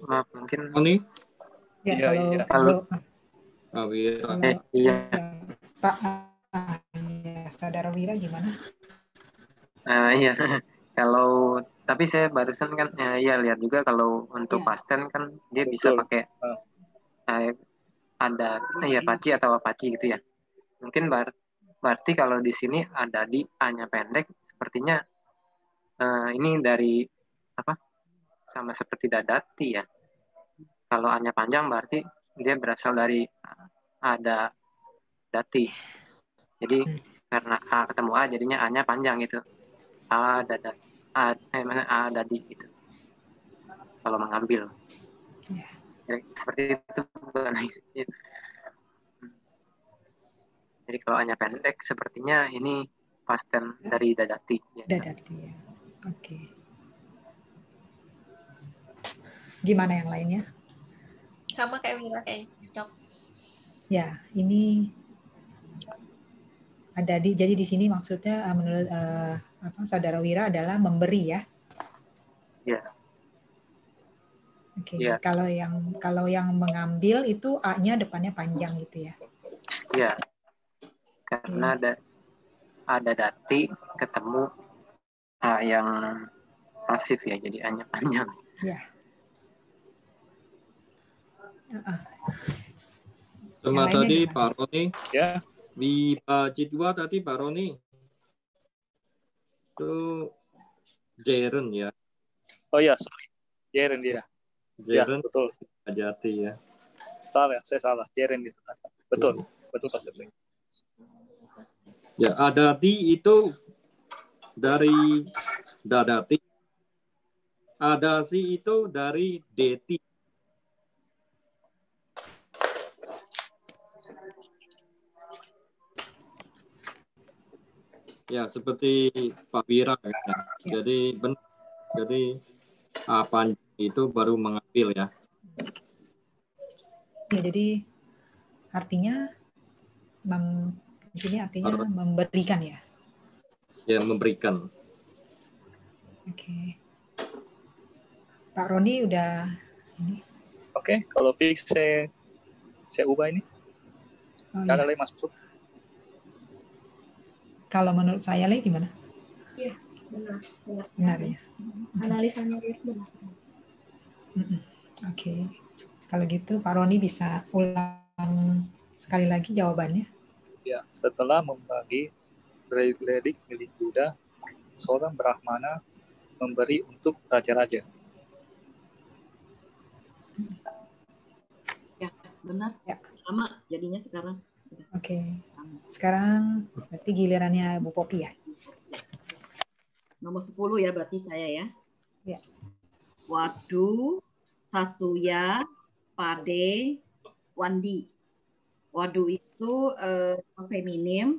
Maaf mungkin Roni? Ya, Iya, kalau iya. Pak Saudara Wira gimana? Iya. Kalau tapi saya barusan kan ya lihat juga kalau untuk past tense kan dia bisa pakai ada paci atau apaci gitu ya. Mungkin berarti kalau di sini ada di A-nya pendek sepertinya ini dari apa? Sama seperti dadati ya. Kalau A-nya panjang berarti dia berasal dari ada dati. Jadi karena A ketemu A jadinya A-nya panjang gitu. A dadi gitu. Kalau mengambil. Jadi, seperti itu bukan. Jadi kalau A-nya pendek sepertinya ini past tense dari dadati. Dadati ya. Oke. Gimana yang lainnya? Sama kayak Mila kayaknya, Dok. Ya, ini jadi di sini maksudnya menurut Saudara Wira adalah memberi ya. Ya. Oke. Ya. Kalau yang mengambil itu A-nya depannya panjang gitu ya. Iya. Karena ada dati ketemu A yang pasif ya, jadi A-nya panjang. Iya. Sama tadi gimana? Pak Roni, Ya. Wibajit 2 tadi Pak Roni. Itu Jeren ya. Oh ya, sorry. Jeren dia. Jeren Ya, betul. Jati ya. Salah, saya salah. Jeren itu tadi. Betul Pak Firly. Ya, adati itu dari dadati. Adasi itu dari deti. Ya, seperti Pak Wira ya. Jadi apa itu baru mengambil ya. Ya, jadi artinya di sini artinya memberikan ya. Ya, memberikan. Oke. Pak Roni udah ini. Oke, kalau fix saya ubah ini. Nggak ada lagi masuk. Kalau menurut saya lagi gimana? Iya, benar ya. Analisanya benar. Oke. Kalau gitu Pak Roni bisa ulang sekali lagi jawabannya. Ya, setelah membagi kredit milik Buddha, seorang Brahmana memberi untuk raja-raja. Ya, benar. Ya. Sama jadinya sekarang. Oke. Sekarang berarti gilirannya Bu Popi ya. Nomor 10 ya berarti saya ya. Ya. Wadu, Sasuya, Pade, Wandi. Wadu itu feminim,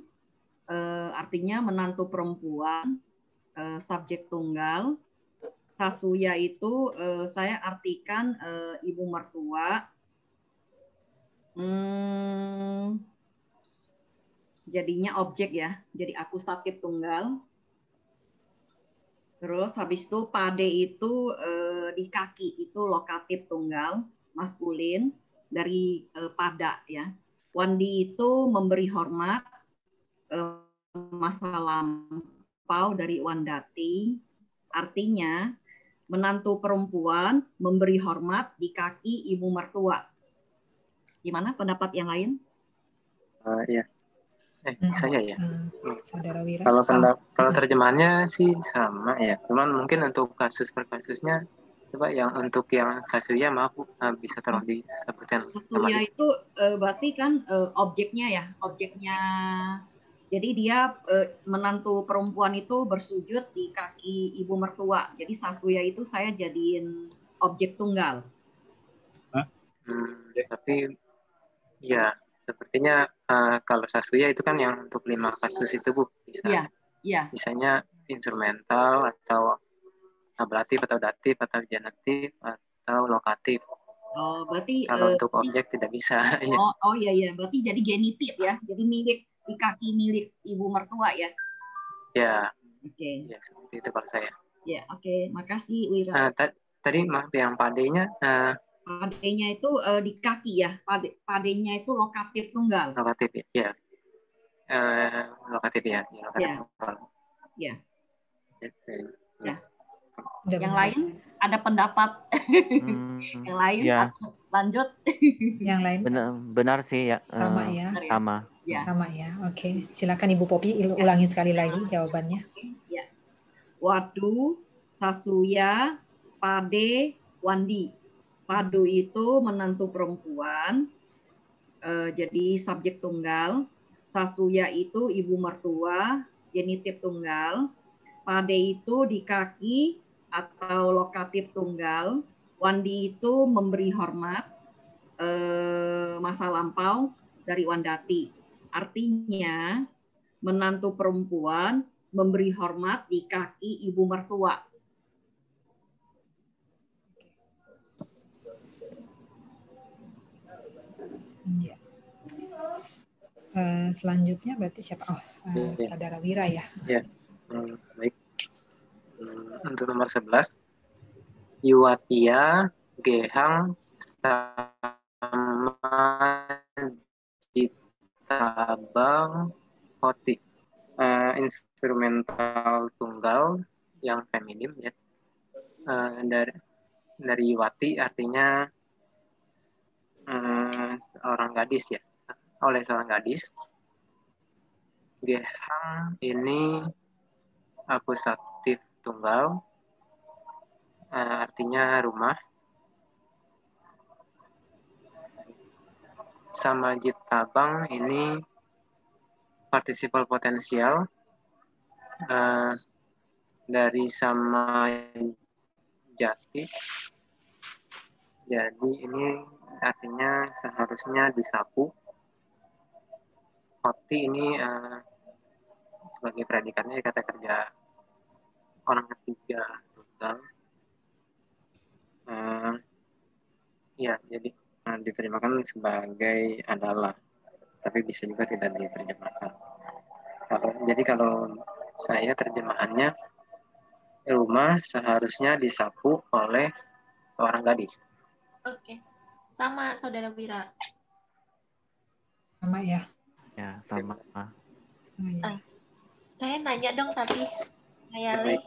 artinya menantu perempuan, subjek tunggal. Sasuya itu saya artikan ibu mertua. Jadinya objek ya, jadi akusatif tunggal. Terus habis itu pade itu di kaki itu lokatif tunggal, maskulin dari pada ya. Wandi itu memberi hormat, masa lampau dari wandati, artinya menantu perempuan memberi hormat di kaki ibu mertua. Gimana pendapat yang lain? Iya. Saya ya. Saudara Wira. Kalau terjemahannya sih sama ya. Cuman mungkin untuk kasus per kasusnya, coba yang untuk yang Sasuya maaf bisa tolong disebutkan. Sasuya itu berarti kan objeknya ya, objeknya. Jadi dia menantu perempuan itu bersujud di kaki ibu mertua. Jadi Sasuya itu saya jadiin objek tunggal. Tapi ya. Sepertinya kalau Sasuya itu kan yang untuk 5 kasus itu Bu, bisa. Iya. Misalnya instrumental atau ablatif atau datif atau genatif atau lokatif. Oh, berarti kalau untuk objek tidak bisa. Oh iya, berarti jadi genitif ya. Jadi milik di kaki milik ibu mertua ya. Ya. Oke. Ya, seperti itu kalau saya. Ya, oke. Makasih Wira. Tadi maaf yang padenya padenya itu di kaki ya. Padenya itu lokatif tunggal. Lokatif ya. Lokatif ya. Ya. Ya. Yang lain ada pendapat? Yang lain ya. Lanjut. Yang lain benar sih ya. Sama ya. Sama. Ya. Sama ya. Oke. Silakan Ibu Popi ulangi sekali lagi jawabannya. Ya. Wadu, Sasuya, Pade, Wandi. Padu itu menantu perempuan, jadi subjek tunggal. Sasuya itu ibu mertua, genitif tunggal. Pade itu di kaki atau lokatif tunggal. Wandi itu memberi hormat, masa lampau dari wandati. Artinya menantu perempuan memberi hormat di kaki ibu mertua. Ya. Selanjutnya berarti siapa? Oh, Saudara Wira ya. Ya, baik. Untuk nomor 11, Yuwatia, Gehang, sama Jitabang, Hoti. Instrumental tunggal yang feminim ya. Dari Yuwati artinya seorang gadis ya, oleh seorang gadis. Gehang ini akusatif tunggal, artinya rumah. Sama Jitabang ini partisipal potensial, dari sama jati. Jadi ini artinya seharusnya disapu. Hoti ini sebagai predikatnya kata kerja orang ketiga tunggal. Ya, jadi diterjemahkan sebagai adalah, tapi bisa juga tidak diterjemahkan. Jadi kalau saya terjemahannya, rumah seharusnya disapu oleh seorang gadis. Oke. Sama Saudara Wira. Sama ya. Ya, sama. Ya. Saya nanya dong tapi saya Baik.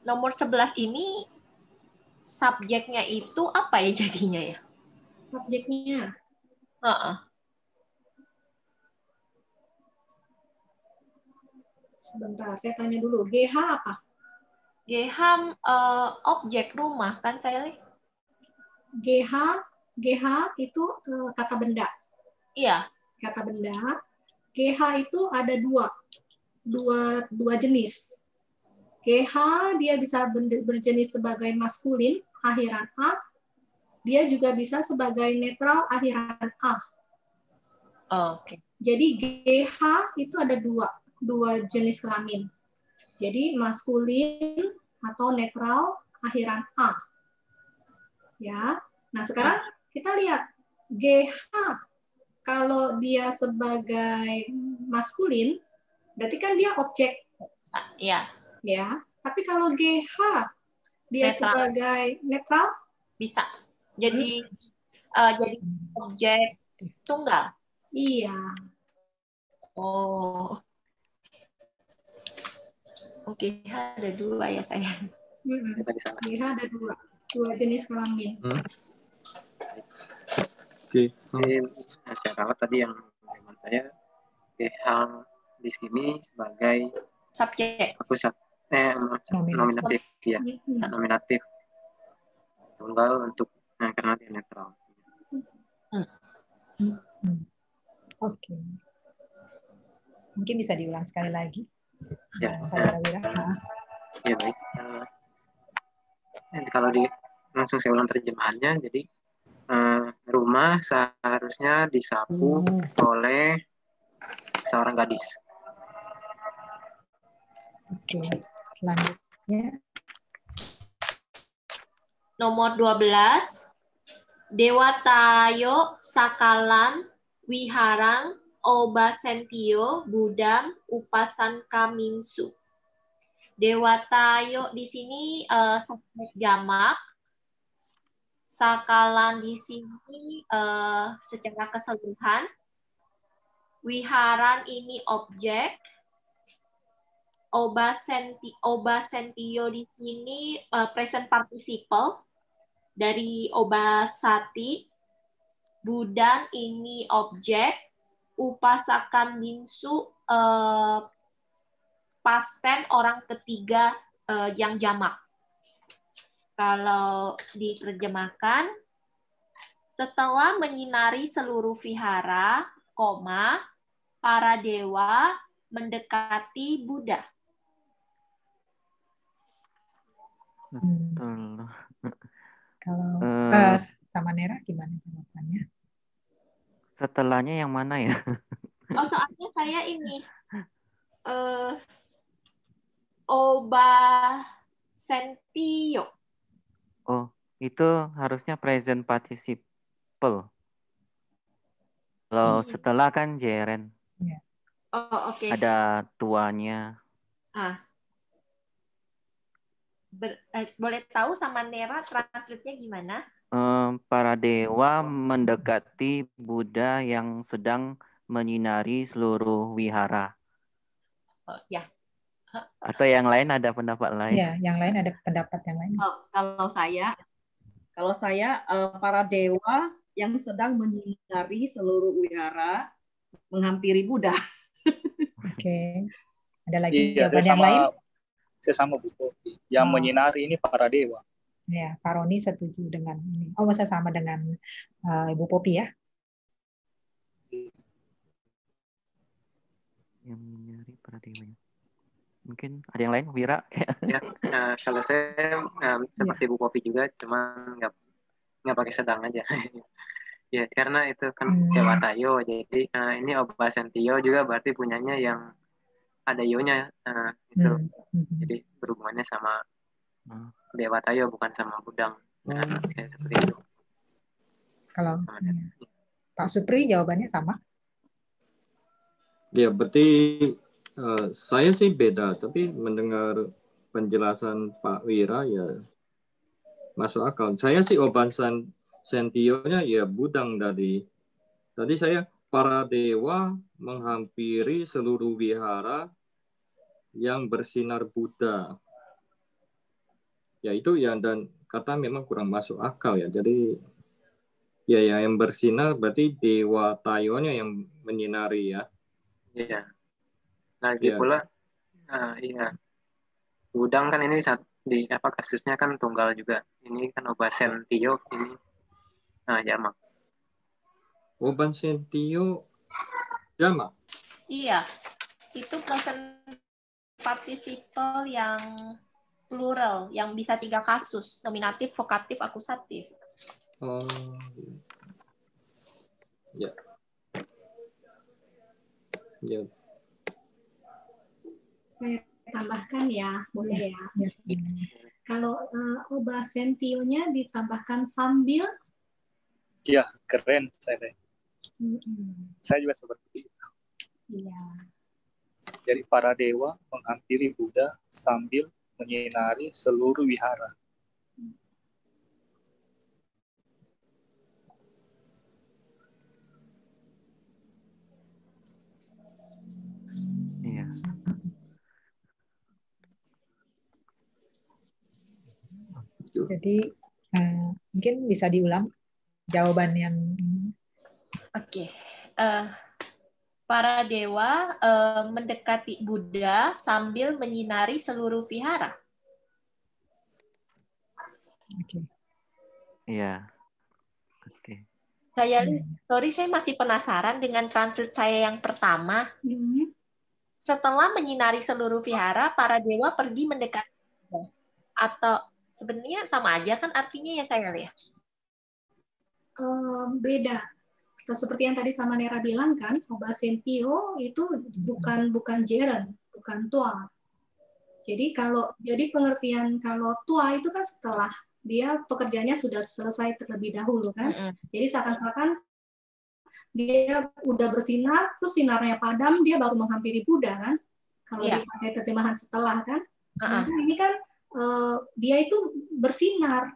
Nomor 11 ini subjeknya itu apa ya jadinya ya? Subjeknya. Sebentar, saya tanya dulu. GH apa? GH objek rumah kan saya lihat. GH itu kata benda. Iya. Kata benda. GH itu ada dua jenis. GH dia bisa berjenis sebagai maskulin akhiran A, dia juga bisa sebagai netral akhiran A. Oke. Jadi GH itu ada dua jenis kelamin. Jadi maskulin atau netral akhiran A. Ya. Nah, sekarang kita lihat GH kalau dia sebagai maskulin berarti kan dia objek. Ya. Ya, tapi kalau GH dia netral. sebagai netral bisa. Jadi jadi objek tunggal. Iya. Oh. Oke, ada dua ya saya. GH ada dua jenis kelamin. Oke. Saya rawat tadi yang teman saya Gehang di sini sebagai subjek. Nominatif ya, nominatif tunggal untuk karena dia netral. Oke. Mungkin bisa diulang sekali lagi. Ya. Saudara Wira. Ya baik. Kalau langsung saya ulang terjemahannya, jadi rumah seharusnya disapu oleh seorang gadis. Oke, selanjutnya. Nomor 12. Dewatayo Sakalan Wiharang Obasentio Budam Upasan Kamingsu. Dewatayo di sini subjek jamak. Sakalan di sini secara keseluruhan. Wiharan ini objek. Obasentio di sini present participle dari obasati. Budan ini objek. Upasakan bingsu past tense orang ketiga yang jamak. Kalau diterjemahkan, setelah menyinari seluruh vihara, para dewa mendekati Buddha. Betul. Kalau sama Nera gimana jawabannya? Setelahnya yang mana ya? Oh, soalnya saya ini Obasentio. Oh, itu harusnya present participle. Kalau setelah kan jeren. Ya. Oh, oke. Ada tuanya. Boleh tahu sama Nera translate-nya gimana? Para dewa mendekati Buddha yang sedang menyinari seluruh wihara. Ya. Atau yang lain ada pendapat lain? Ya, yang lain ada pendapat yang lain. Kalau saya para dewa yang sedang menyinari seluruh wihara menghampiri Buddha. Oke. Ada lagi Iya, jawaban yang lain? Saya sama Bu Popi. Yang menyinari ini para dewa. Ya, Pak Roni setuju dengan ini. Oh, saya sama dengan Ibu Popi ya. Yang menyinari para dewa. Mungkin ada yang lain, Wira? Ya, kalau saya seperti Bu Popi juga, cuma nggak pakai sedang aja. Ya, karena itu kan Dewa Tayo, jadi ini Obasentio juga berarti punyanya yang ada ionya, itu. Jadi berhubungannya sama Dewa Tayo, bukan sama Budang. Kayak seperti itu. Kalau Pak Supri jawabannya sama? Ya, berarti saya sih beda, tapi mendengar penjelasan Pak Wira ya masuk akal. Saya sih Obasentio-nya ya Budang tadi. Tadi saya para dewa menghampiri seluruh wihara yang bersinar Buddha. Ya itu ya, dan kata memang kurang masuk akal ya. Jadi ya yang bersinar berarti Dewa Tayonya yang menyinari ya. Iya. Lagi pula, iya. Budang kan ini di kasusnya kan tunggal juga. Ini kan Obasentio ini jamak. Obasentio jamak. Iya, itu present participle yang plural, yang bisa 3 kasus, nominatif, vokatif, akusatif. Oh, ya. Ya. Saya tambahkan ya, boleh ya. Kalau Obasentio-nya ditambahkan sambil. Iya, keren saya. Saya juga seperti itu. Iya. Jadi para dewa menghampiri Buddha sambil menyinari seluruh wihara. Iya. Jadi mungkin bisa diulang jawaban yang. Oke. Para dewa mendekati Buddha sambil menyinari seluruh vihara. Oke. Iya. Oke. Saya masih penasaran dengan translate saya yang pertama. Setelah menyinari seluruh vihara, para dewa pergi mendekati Buddha. Atau sebenarnya sama aja kan artinya ya saya lihat? Beda. Seperti yang tadi sama Nera bilang kan, Obasentio itu bukan jeren, bukan tua. Jadi pengertian kalau tua itu kan setelah dia pekerjaannya sudah selesai terlebih dahulu kan. Jadi seakan-akan dia udah bersinar, terus sinarnya padam, dia baru menghampiri Buddha kan. Kalau dipakai terjemahan setelah kan. Sementara ini kan dia itu bersinar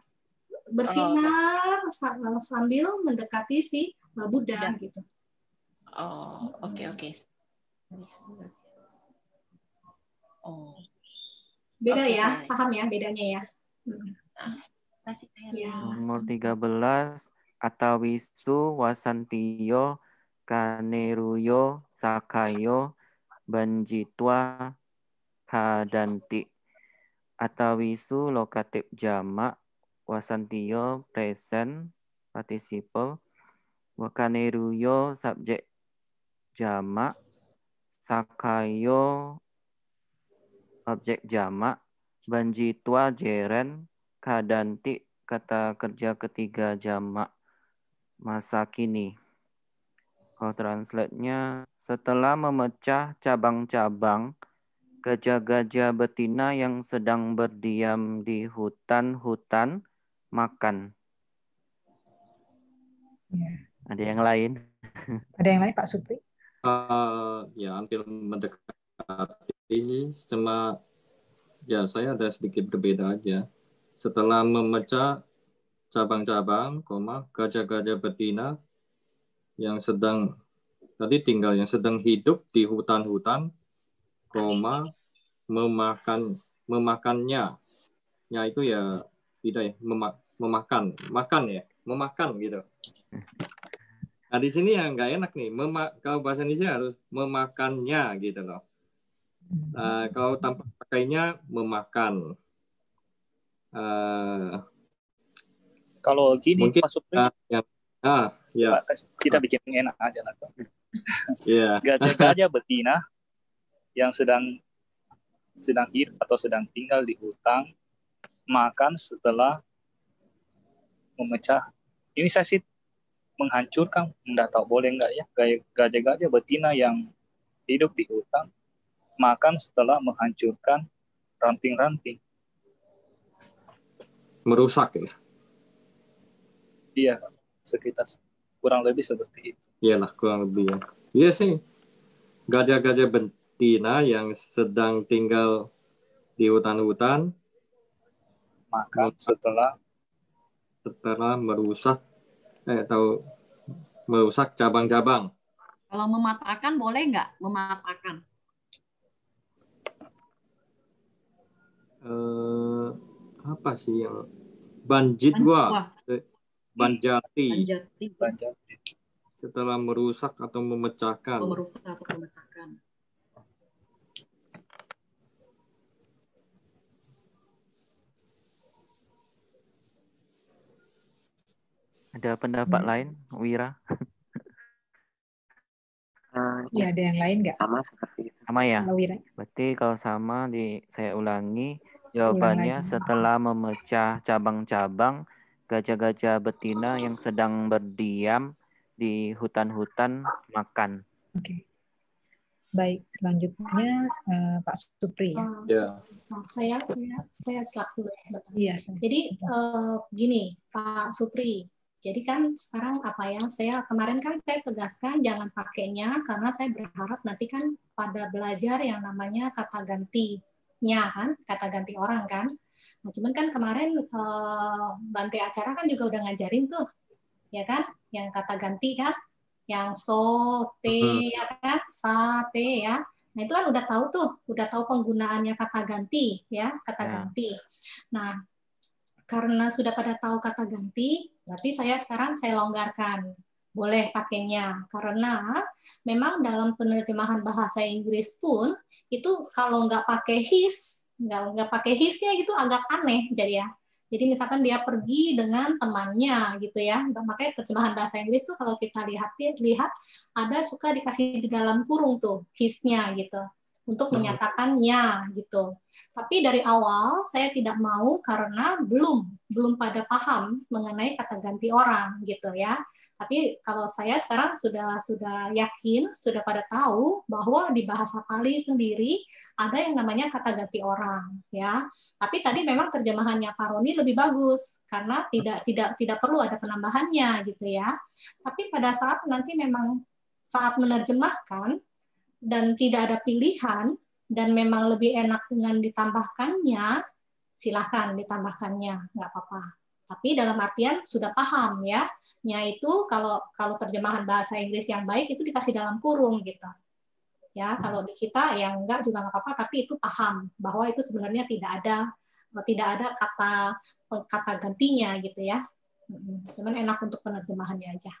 sambil mendekati si Buddha gitu. Oh, oke. Oh. Beda ya, paham ya bedanya ya. Nomor 13, Atawisu Wasantiyo Kaneruyo Sakayo Banjitwa Kadanti. Atawisu lokatif jamak, Wasantiyo present participle, Wakaneruyo subjek jamak, Sakayo objek jamak, Banjitwa jeren, Kadanti kata kerja ketiga jamak masa kini. Kalau translate-nya, setelah memecah cabang-cabang, gajah-gajah betina yang sedang berdiam di hutan-hutan makan. Ya. Ada yang lain? Ada yang lain Pak Supri? Ya hampir mendekati, cuma ya saya ada sedikit berbeda aja. Setelah memecah cabang-cabang, gajah-gajah betina yang sedang hidup di hutan-hutan, memakannya. Ya itu ya tidak ya, memakan gitu. Nah di sini yang nggak enak nih, kalau bahasa Indonesia harus memakannya gitu loh. Kalau tanpa pakainya memakan. Kalau gini Mungkin Pak Supri, ya. kita bikin enak aja lah. Yeah. Gajah-gajah betina yang sedang hidup atau sedang tinggal di hutan makan setelah memecah. Ini saya sih menghancurkan, nggak tahu boleh nggak ya, gajah-gajah betina yang hidup di hutan makan setelah menghancurkan ranting-ranting. Merusak ya? Iya, sekitar kurang lebih seperti itu. Iyalah, kurang lebih ya. Iya sih, gajah-gajah betina yang sedang tinggal di hutan-hutan makan setelah merusak cabang-cabang. Kalau mematahkan boleh nggak? Mematahkan. Apa sih yang banjitwa? Banjati. Setelah merusak atau memecahkan. Merusak atau memecahkan. Ada pendapat lain, Wira? Ya, ada yang lain nggak? Sama seperti itu. Sama ya? Wira. Berarti kalau sama saya ulangi, jawabannya setelah memecah cabang-cabang, gajah-gajah betina yang sedang berdiam di hutan-hutan makan. Oke. Baik, selanjutnya Pak Supri ya. Saya selaku. Iya. Jadi gini Pak Supri. Jadi kan sekarang saya kemarin kan saya tegaskan jangan pakainya karena saya berharap nanti kan pada belajar yang namanya kata gantinya kan, kata ganti orang kan. Nah, cuman kan kemarin Bante acara kan juga udah ngajarin tuh, ya kan, yang kata ganti kan, yang so, te, ya kan, sa, te ya. Nah itu kan udah tahu penggunaannya kata ganti ya, kata ganti. Nah karena sudah pada tahu kata ganti, berarti sekarang saya longgarkan. Boleh pakainya. Karena memang dalam penerjemahan bahasa Inggris pun, itu kalau nggak pakai his, nggak pakai hisnya gitu agak aneh jadi ya. Jadi misalkan dia pergi dengan temannya gitu ya. Makanya terjemahan bahasa Inggris tuh kalau kita lihat ada suka dikasih di dalam kurung tuh hisnya gitu. Untuk menyatakannya gitu. Tapi dari awal saya tidak mau karena belum pada paham mengenai kata ganti orang gitu ya. Tapi kalau saya sekarang sudah yakin, sudah pada tahu bahwa di bahasa Pali sendiri ada yang namanya kata ganti orang ya. Tapi tadi memang terjemahannya Pak Roni lebih bagus karena tidak perlu ada penambahannya gitu ya. Tapi pada saat nanti memang saat menerjemahkan dan tidak ada pilihan dan memang lebih enak dengan ditambahkannya, silahkan ditambahkannya, nggak apa-apa. Tapi dalam artian sudah paham ya, itu kalau terjemahan bahasa Inggris yang baik itu dikasih dalam kurung gitu. Ya, kalau di kita yang enggak juga nggak apa-apa, tapi itu paham bahwa itu sebenarnya tidak ada kata gantinya gitu ya. Cuman enak untuk penerjemahannya aja.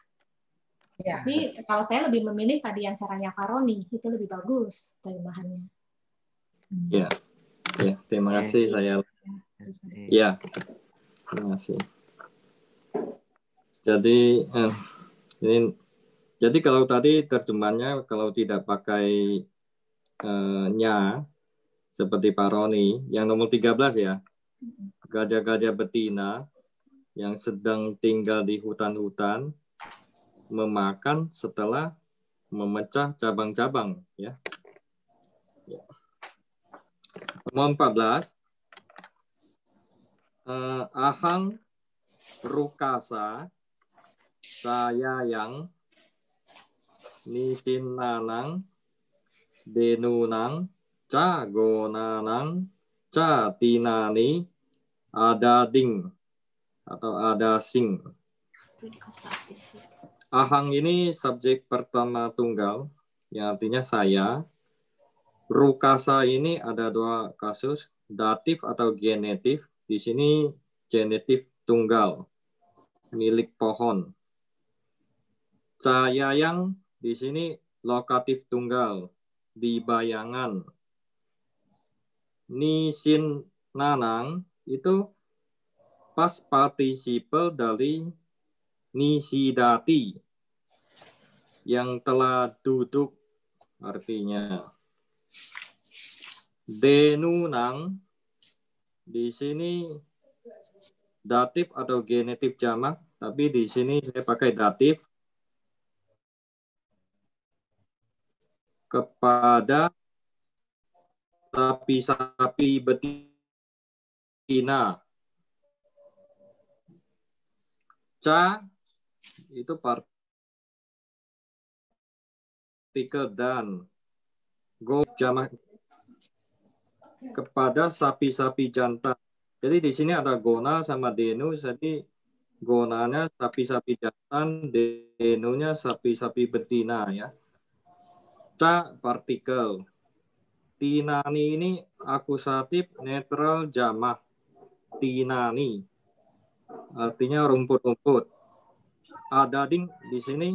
Ya. Tapi kalau saya lebih memilih tadi yang caranya Pak Roni, itu lebih bagus terjemahannya. Ya, terima kasih saya. Ya, terima kasih. Jadi kalau tadi terjemahannya kalau tidak pakai nya seperti Pak Roni, yang nomor 13 ya, gajah-gajah betina yang sedang tinggal di hutan-hutan memakan setelah memecah cabang-cabang ya. Nomor 14 ahang rukasa saya yang nisinanang, denunang, ca gonanang, ca tinani, adading atau adasing. Ahang ini subjek pertama tunggal, yang artinya saya. Rukasa ini ada dua kasus, datif atau genetif. Di sini genetif tunggal, milik pohon. Cayayang di sini lokatif tunggal, di bayangan. Nisin nanang itu past participle dari nisidati, yang telah duduk artinya. Denunang di sini datif atau genetif jamak, tapi di sini saya pakai datif kepada sapi-sapi betina. Ca itu partikel dan. Go jamak kepada sapi-sapi jantan. Jadi di sini ada gona sama denu, jadi gonanya sapi-sapi jantan, denunya sapi-sapi betina ya. Ca partikel. Tinani ini akusatif netral jamak. Tinani artinya rumput-rumput. Adading di sini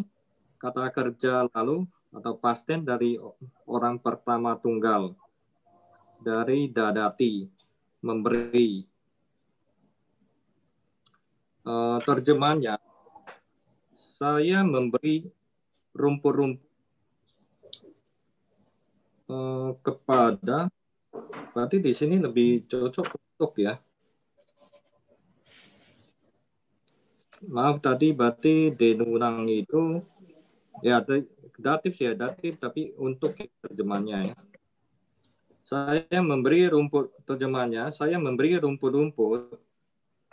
kata kerja lalu atau past tense dari orang pertama tunggal. Dari dadati, memberi. Terjemahnya, saya memberi rumput-rumput kepada, berarti di sini lebih cocok untuk ya. Maaf tadi berarti denunang itu ya datif ya datif, tapi untuk terjemahnya ya. Saya memberi rumput, terjemahnya, saya memberi rumput-rumput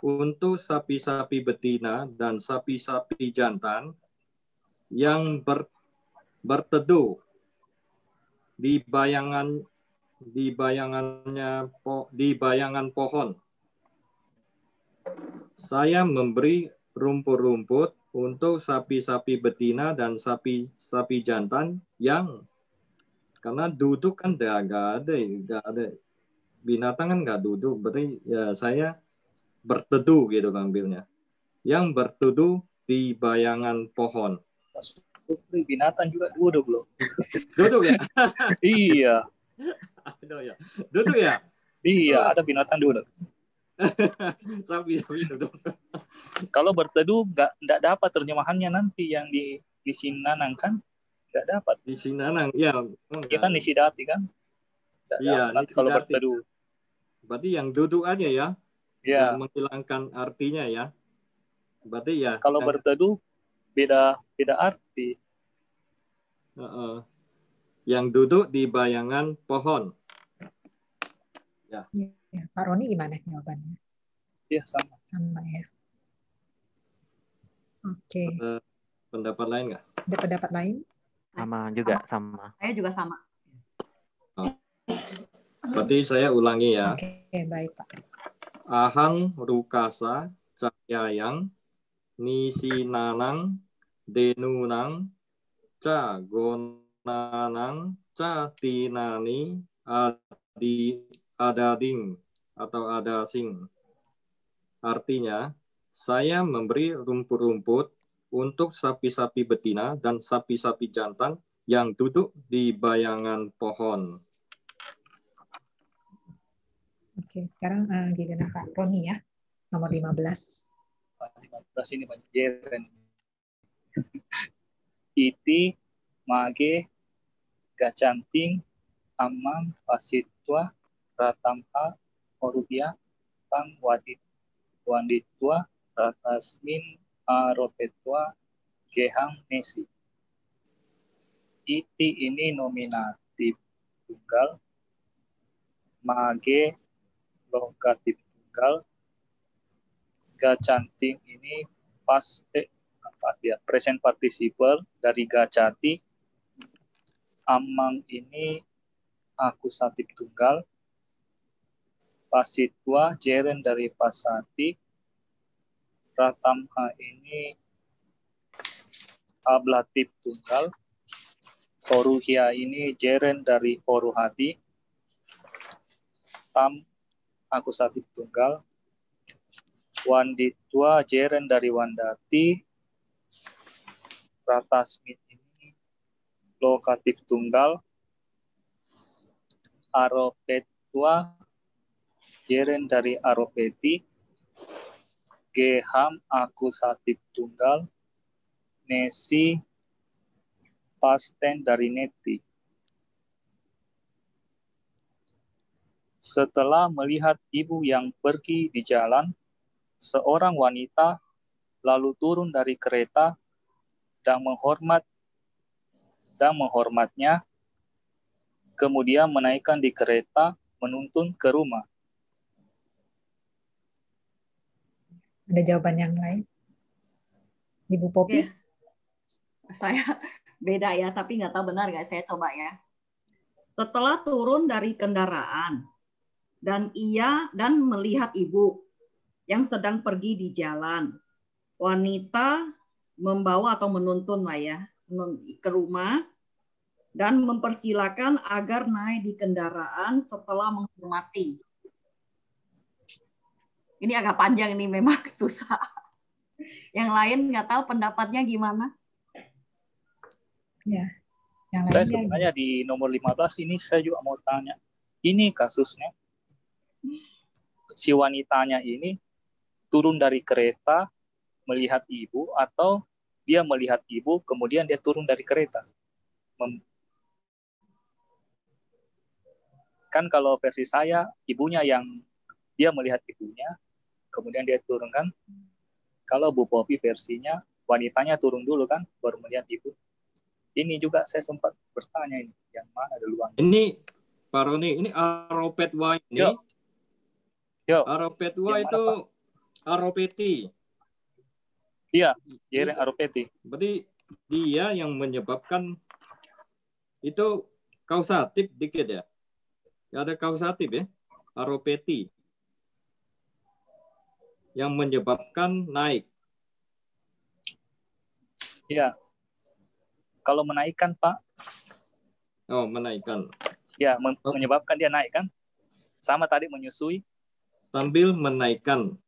untuk sapi-sapi betina dan sapi-sapi jantan yang berteduh di bayangan pohon. Saya memberi rumput-rumput untuk sapi-sapi betina dan sapi-sapi jantan yang, karena duduk kan nggak ada binatang kan nggak duduk, berarti ya saya berteduh gitu ambilnya, yang berteduh di bayangan pohon. Binatang juga duduk loh. Duduk ya? Iya. Duduk ya? Iya, ada binatang duduk. Sapi duduk. Kalau berteduh nggak dapat terjemahannya nanti yang di Sinanang kan nggak dapat. Di Sinanang ya. Iya kan nisidati kan. Iya. Kalau berteduh. Berarti yang duduk aja ya. Ya. Yang menghilangkan artinya ya. Berarti ya. Kalau berteduh beda arti. Yang duduk di bayangan pohon. Ya. Ya, Pak Roni gimana jawabannya? Iya sama. Sama ya. Oke. Pendapat lain nggak? Ada pendapat lain? Sama juga, sama. Saya juga sama. Berarti saya ulangi ya. Oke, baik Pak. Ahang rukasa cayayang nisinanang denunang ca gonanang ca tinani adading atau adasing. Artinya, saya memberi rumput-rumput untuk sapi-sapi betina dan sapi-sapi jantan yang duduk di bayangan pohon. Oke, sekarang giliran Pak Roni ya, nomor 15. 15 ini Pak Jeren. Iti, mage, gacanting, amam, pasitwa, ratamha, orubia, pang wanditwa, ratasmin, aropetwa, gehang, nesi. Iti ini nominatif tunggal, mage lokatif tunggal, gacanting ini present participle dari gacati, Amang ini akusatif tunggal. Pasitwa jeren dari pasati. Pratamha ini ablatif tunggal. Foruhia ini jeren dari foruhati. Tam akusatif tunggal. Wanditwa jeren dari wandati. Pratasmit ini lokatif tunggal. Aropetwa jeren dari aropeti. Geham akusatif tunggal. Nesi pasten dari neti. Setelah melihat ibu yang pergi di jalan, seorang wanita lalu turun dari kereta dan menghormatnya, kemudian menaikkan di kereta menuntun ke rumah. Ada jawaban yang lain? Ibu Popi? Ya. Saya beda ya, tapi nggak tahu benar nggak. Saya coba ya. Setelah turun dari kendaraan dan melihat ibu yang sedang pergi di jalan, wanita membawa atau menuntun lah ya ke rumah dan mempersilakan agar naik di kendaraan setelah menghormati. Ini agak panjang ini, memang susah. Yang lain nggak tahu pendapatnya gimana? Ya. Yang Saya lainnya sebenarnya di nomor 15 ini saya juga mau tanya. Ini kasusnya, si wanitanya ini turun dari kereta melihat ibu atau dia melihat ibu kemudian dia turun dari kereta? Kan kalau versi saya, ibunya yang dia melihat ibunya, kemudian dia turun kan. Kalau Bu Popi versinya, wanitanya turun dulu kan, baru melihat ibu. Ini juga saya sempat bertanya ini, yang mana duluan. Ini, Pak Roni, ini aropetwa ini. Yo. Aropetwa itu aropeti. Iya, jeren aropeti. Berarti dia yang menyebabkan itu kausatif dikit ya. Ada kausatif ya, aropeti. Yang menyebabkan naik. Iya. Kalau menaikkan, Pak. Oh, menaikkan. Ya, menyebabkan dia naik kan. Sama tadi menyusui. Sambil menaikkan.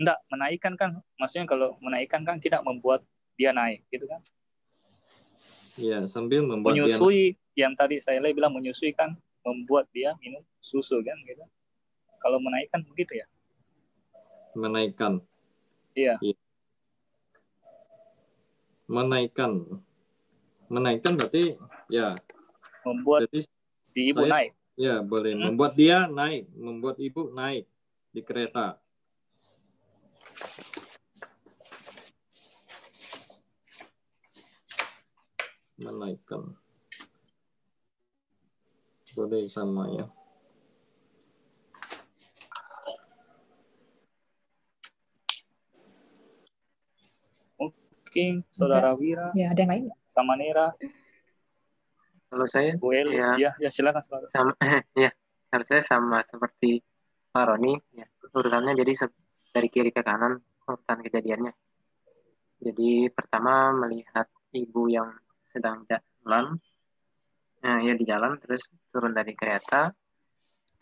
Enggak, menaikkan kan. Maksudnya kalau menaikkan kan tidak membuat dia naik, gitu kan. Iya, sambil membuat menyusui, yang tadi saya bilang menyusui kan membuat dia minum susu kan, gitu. Kalau menaikkan begitu ya. Menaikkan. Iya. Menaikkan berarti ya membuat berarti si ibu naik. Ya, boleh membuat dia naik, membuat ibu naik di kereta. Menaikkan. Boleh sama ya. Mungkin Saudara Wira. Ya, ada yang lain. Sama Nera. Kalau saya, ya silakan Saudara. Kalau saya sama seperti Pak Roni, ya, urutannya jadi dari kiri ke kanan urutan kejadiannya. Jadi pertama melihat ibu yang sedang jalan, ya di jalan, terus turun dari kereta,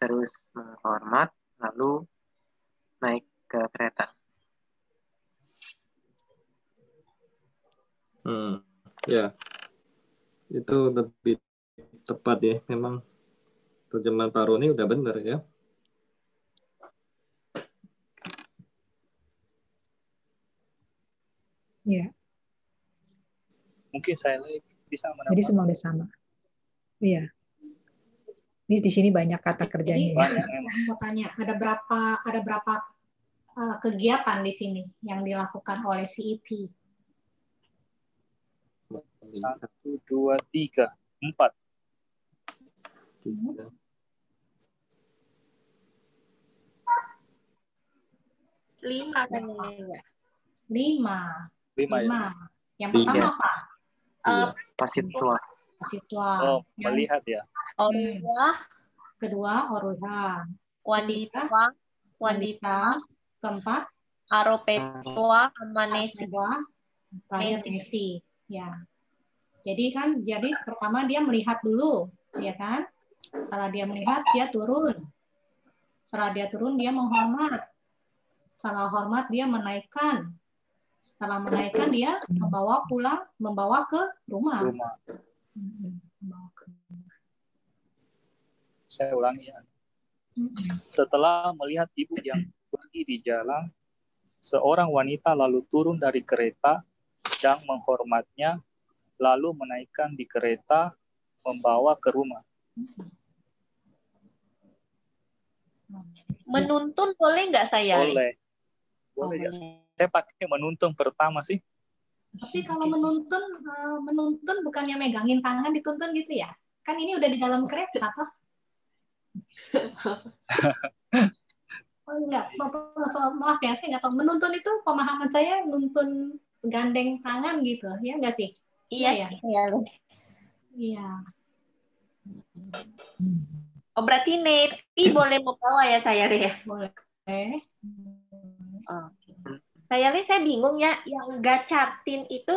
terus menghormat, lalu naik ke kereta. Ya, itu lebih tepat ya. Memang terjemahan Pak Roni udah benar ya. Ya. Mungkin saya bisa menambah. Jadi semua udah sama. Iya. Ini di sini banyak kata kerjanya. Jadi, mau tanya, ada berapa kegiatan di sini yang dilakukan oleh si IT? 1, 2, 3, 4. 5 kan? 5. Ya. Yang pertama apa? Pasitwa. sitwa. Oh, Yang melihat ya. Oruya, kedua oruha. wanita, Wanita. Keempat aropetua, amanesi. kedua terakhir Nesi. nesi. Ya. Jadi pertama dia melihat dulu, ya kan? Setelah dia melihat, dia turun. Setelah dia turun, dia menghormat. Setelah hormat, dia menaikkan. Setelah menaikkan, dia membawa pulang, membawa ke rumah. Membawa ke rumah. Saya ulangi ya. Setelah melihat ibu yang pergi di jalan, seorang wanita lalu turun dari kereta dan menghormatnya, lalu menaikkan di kereta, membawa ke rumah. Menuntun boleh nggak saya? Boleh. Boleh ya. Saya pakai menuntun pertama sih. Tapi kalau menuntun bukannya megangin tangan dituntun gitu ya? Kan ini udah di dalam kereta, toh? Oh, enggak, maaf ya, saya nggak tahu. Menuntun itu pemahaman saya nuntun gandeng tangan gitu, ya nggak sih? Iya, ya. Iya. Oh, berarti Neti boleh membawa ya saya deh. Boleh. Oh. Saya bingung ya, yang gacatin itu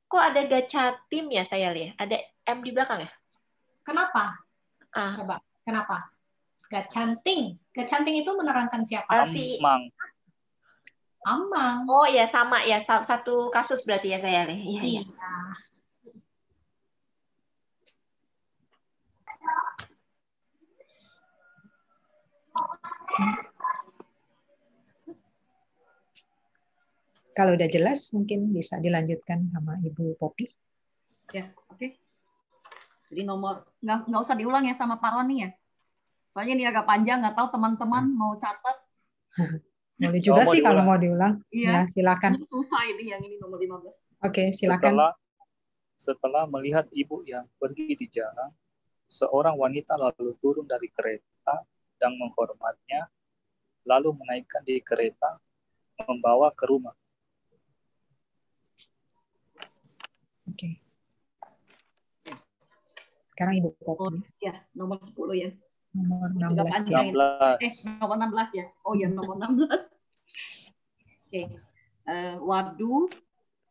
kok ada gacatim ya saya lihat? Ada M di belakang ya? Kenapa? Coba, kenapa? Gacanting. Gacanting itu menerangkan siapa? Amang. Amang. Oh ya, sama ya, satu kasus berarti ya saya lihat. Iya. Kalau udah jelas, mungkin bisa dilanjutkan sama Ibu Popi. Ya, oke. Jadi nomor nggak usah diulang ya sama Pak Roni ya. Soalnya ini agak panjang, nggak tahu teman-teman mau catat. Boleh juga sih kalau mau diulang. Iya. Ya, silakan. Ini susah ini yang ini nomor 15. Oke, silakan. Setelah melihat ibu yang pergi di jalan, seorang wanita lalu turun dari kereta dan menghormatnya, lalu menaikkan di kereta, membawa ke rumah. Oke. Sekarang Ibu Popi. Ya, nomor 10 ya. Nomor 16. Ya. Nomor 16 ya. Oh ya, nomor 16. Oke. Wadu,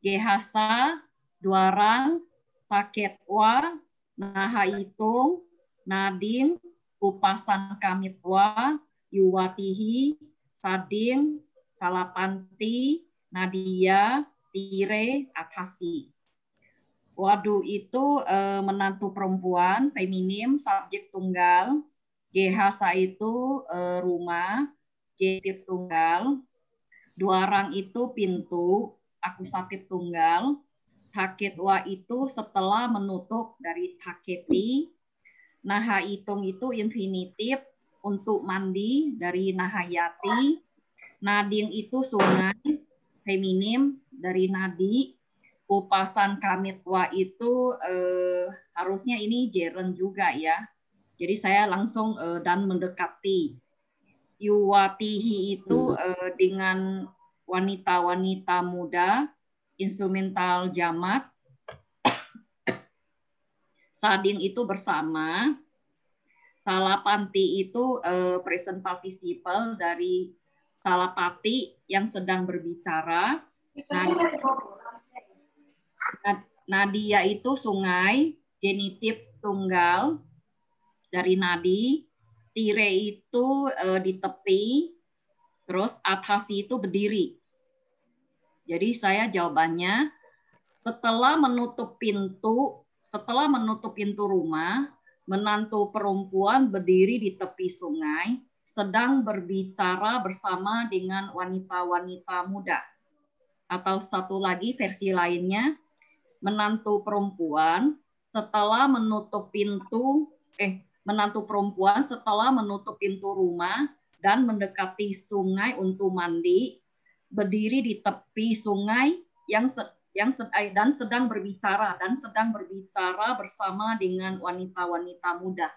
Gehasa, Dwarang, Paketwa, Nahaitung, Nading, Upasan Kamitwa, Yuwatihi, Sading, Salapanti, Nadia, Tire, Athasi. Wadu itu menantu perempuan, feminim, subjek tunggal. Gehasa itu rumah, getir tunggal. Dwarang itu pintu, akusatif tunggal. Taketwa itu setelah menutup dari taketi. Nahaitung itu infinitif untuk mandi dari nahayati. Nading itu sungai, feminim dari nadi. Upasan kamitwa itu harusnya ini jeren juga ya. Jadi saya langsung dan mendekati. Yuwatihi itu dengan wanita-wanita muda, instrumental jamak. Sadin itu bersama. Salapanti itu present participle dari salapati yang sedang berbicara. Nadia itu sungai, genitif tunggal dari nadi. Tire itu di tepi, terus athasi itu berdiri. Jadi saya jawabannya setelah menutup pintu rumah, menantu perempuan berdiri di tepi sungai, sedang berbicara bersama dengan wanita-wanita muda. Atau satu lagi versi lainnya, menantu perempuan setelah menutup pintu rumah dan mendekati sungai untuk mandi, berdiri di tepi sungai dan sedang berbicara bersama dengan wanita-wanita muda.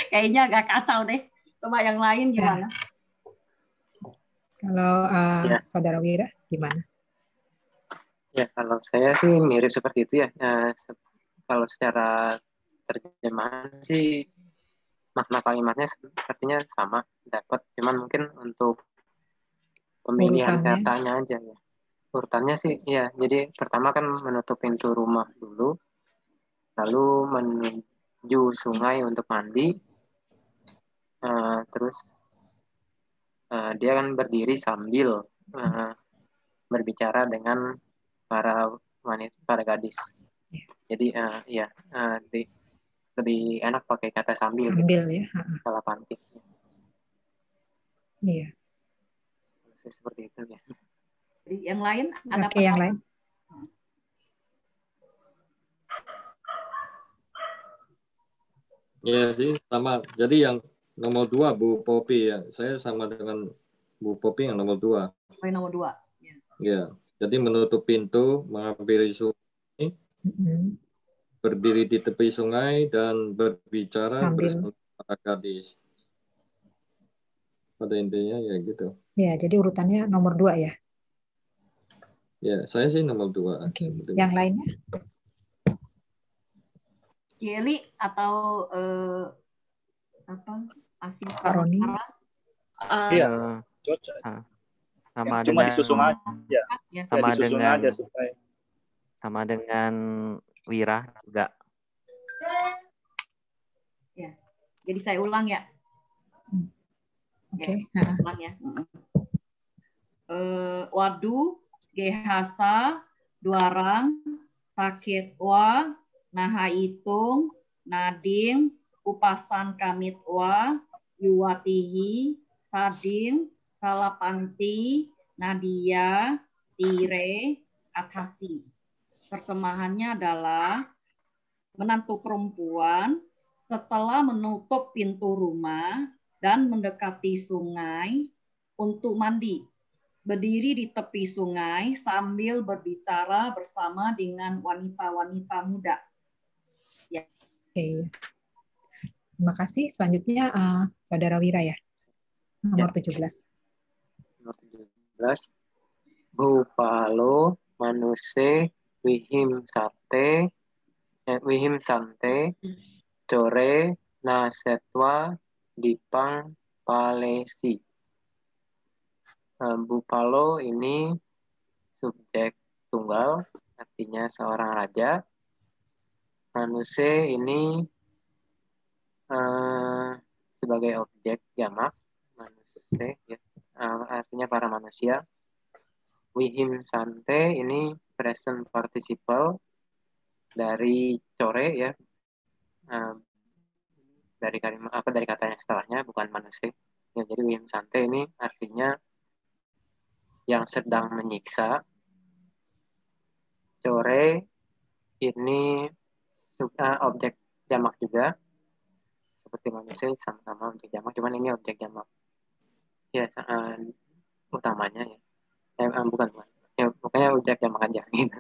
Kayaknya agak kacau deh. Coba yang lain gimana? Kalau Saudara Wira gimana? Ya, kalau saya sih mirip seperti itu ya. Kalau secara terjemahan sih makna kalimatnya sepertinya sama, dapat. Cuman mungkin untuk pemilihan Urutannya. katanya aja ya. Urutannya sih ya, jadi pertama kan menutup pintu rumah dulu, lalu menuju sungai untuk mandi, terus dia kan berdiri sambil berbicara dengan para wanita, para gadis. Jadi ya lebih enak pakai kata sambil Sambil gitu. ya. Salah pantik. Iya. Seperti itu ya. Jadi yang lain ada Oke, yang lain. Ya sih sama. Jadi yang nomor 2 Bu Popi ya. Saya sama dengan Bu Popi yang nomor 2. Poin nomor 2. Ya. Jadi menutup pintu, menghampiri sungai, berdiri di tepi sungai dan berbicara bersama para gadis. Pada intinya ya gitu. Ya, jadi urutannya nomor 2 ya. Ya, saya sih nomor 2. Oke. Yang lainnya? Jelly atau apa? Asin Pak Roni. Iya. Sama cuma dengan disusun aja. Sama disusun dengan aja supaya. Sama dengan Wira juga. Ya. Jadi saya ulang ya. Oke. Ya, ulang ya. Wadu, gehasa, duarang, taketwa, nahaitung, nading, upasan kamitwa, yuwatihi, sading, kalapanti, nadia, tire, athasi. Terjemahannya adalah menantu perempuan setelah menutup pintu rumah dan mendekati sungai untuk mandi. Berdiri di tepi sungai sambil berbicara bersama dengan wanita-wanita muda. Ya. Oke. Terima kasih. Selanjutnya Saudara Wira ya. Nomor 17. Nomor 17. Bupalo manuse wihim sante core nasetwa dipang palesi. Bupalo ini subjek tunggal, artinya seorang raja. Manuse ini sebagai objek jamak, manuse ya, artinya para manusia. Wihim sante ini present participle dari core ya, dari kalimat dari katanya setelahnya, bukan manusia ya. Jadi wihim sante ini artinya yang sedang menyiksa. Core ini objek jamak juga seperti manusia, sama-sama objek jamak, cuman ini objek jamak ya, utamanya ya, bukan ya, pokoknya objek jamak aja gitu